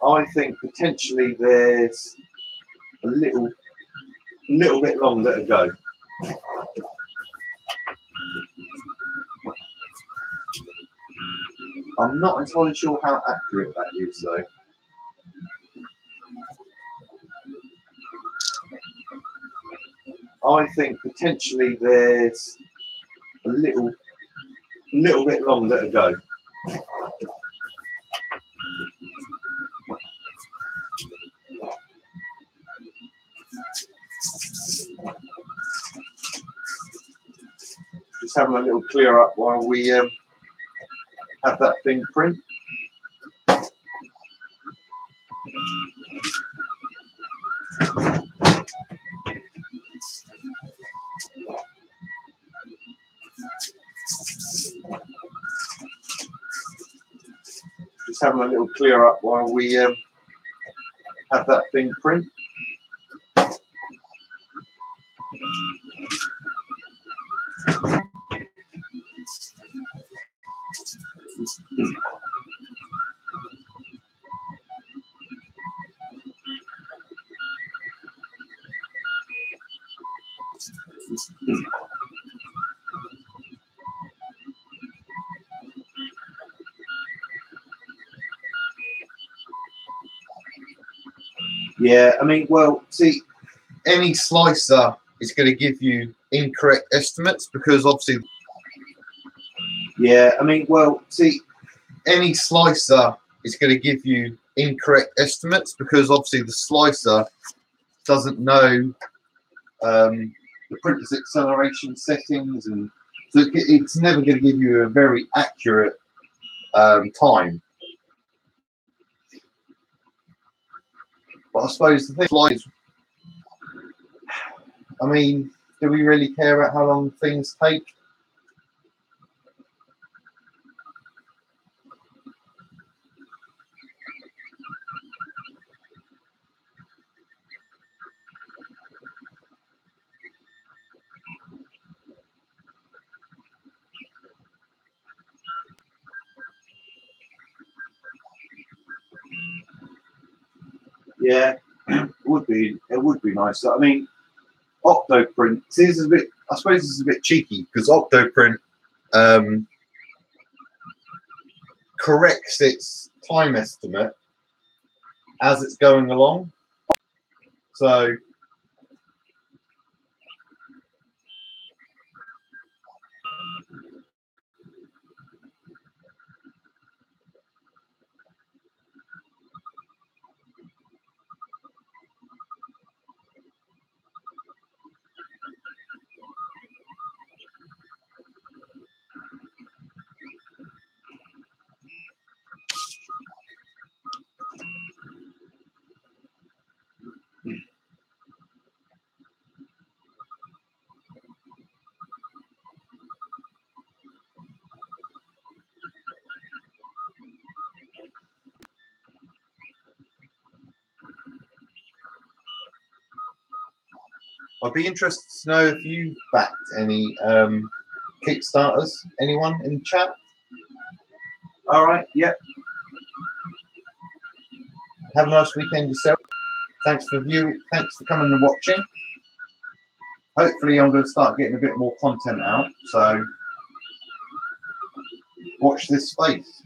I think potentially there's a little bit longer to go. I'm not entirely sure how accurate that is, though. I think potentially there's a little bit longer to go. Just having a little clear up while we have that thing print. Just having a little clear up while we have that thing print. Yeah, I mean, well, see, any slicer is going to give you incorrect estimates because obviously. Yeah, I mean, well, see, any slicer is going to give you incorrect estimates because obviously the slicer doesn't know the printer's acceleration settings, and so it's never going to give you a very accurate time. But I suppose the thing is, I mean, do we really care about how long things take? Yeah, it would be nice. I mean, Octoprint. See, this is a bit. I suppose this is a bit cheeky because Octoprint corrects its time estimate as it's going along. So I'd be interested to know if you backed any Kickstarters. Anyone in the chat? All right. Yep. Have a nice weekend yourself. Thanks for viewing. Thanks for coming and watching. Hopefully, I'm going to start getting a bit more content out. So watch this space.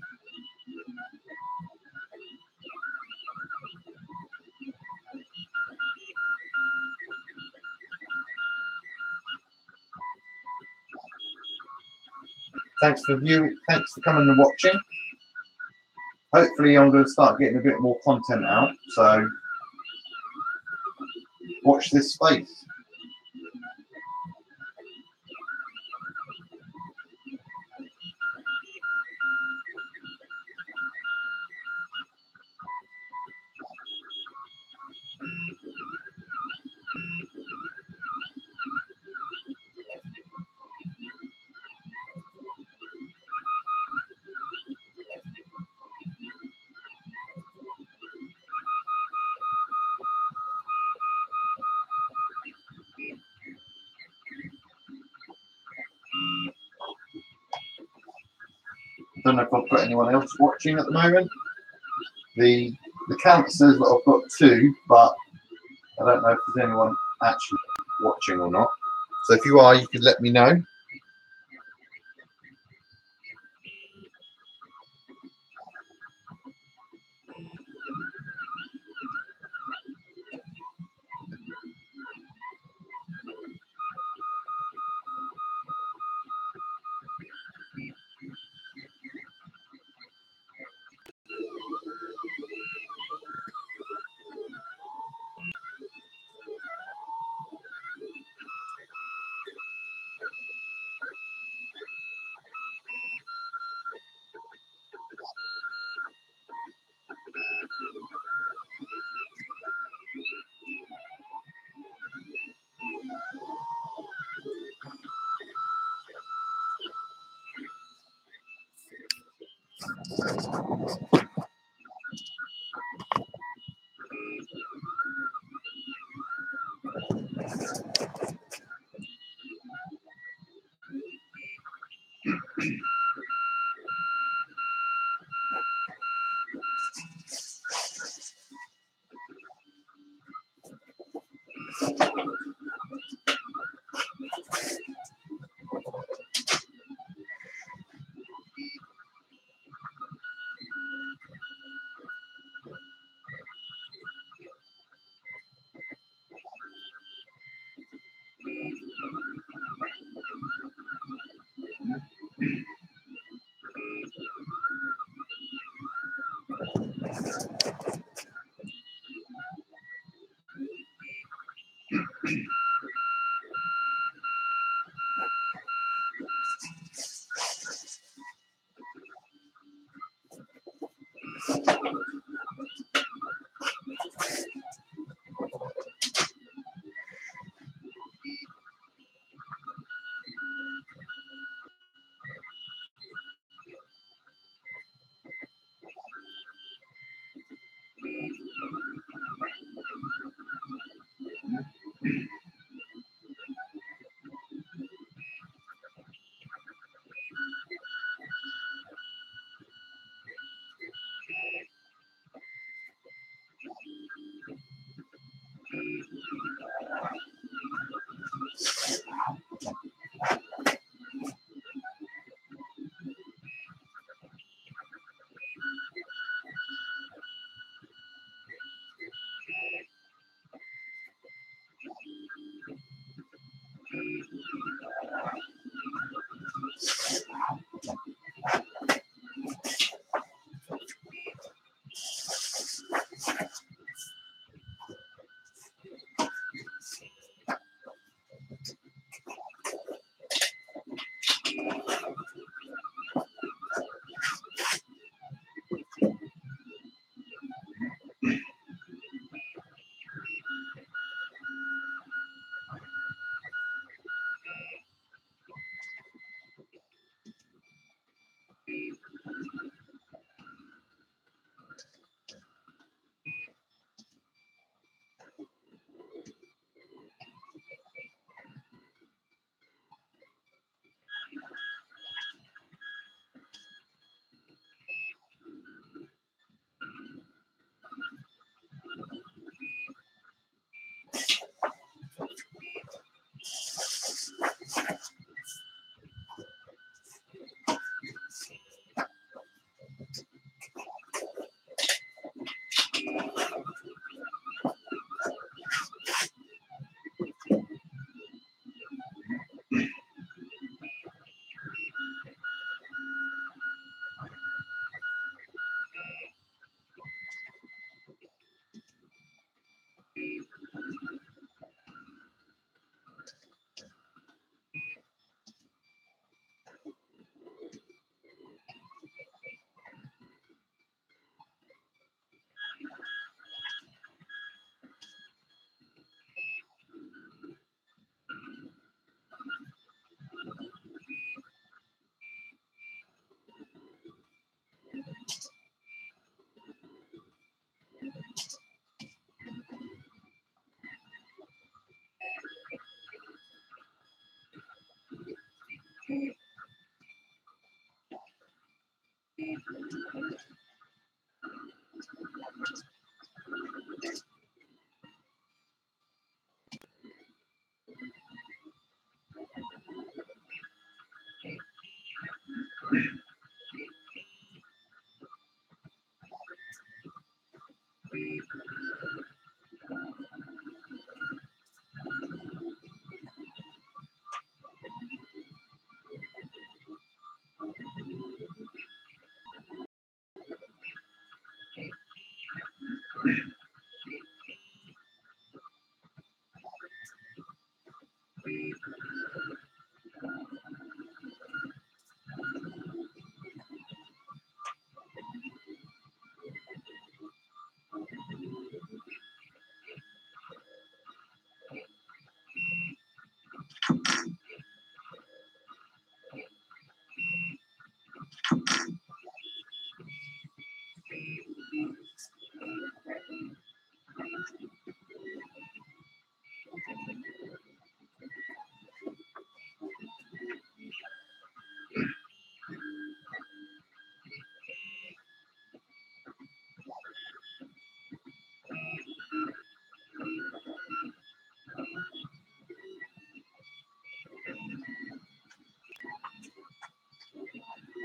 Thanks for viewing. Thanks for coming and watching. Hopefully, I'm going to start getting a bit more content out. So watch this space. don't know if I've got anyone else watching at the moment. The count says that I've got 2, but I don't know if there's anyone actually watching or not. So if you are, you could let me know.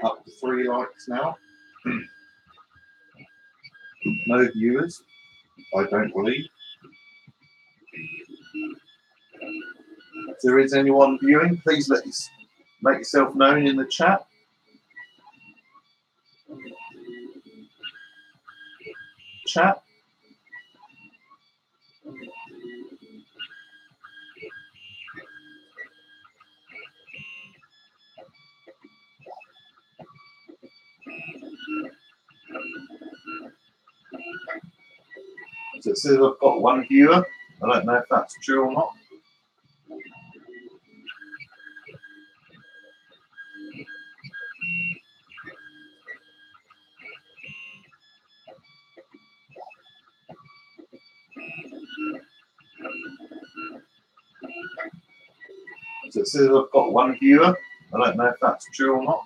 Up to 3 likes now. No viewers, I don't believe. If there is anyone viewing, please make yourself known in the chat. So it says I've got 1 viewer. I don't know if that's true or not. So it says I've got 1 viewer. I don't know if that's true or not.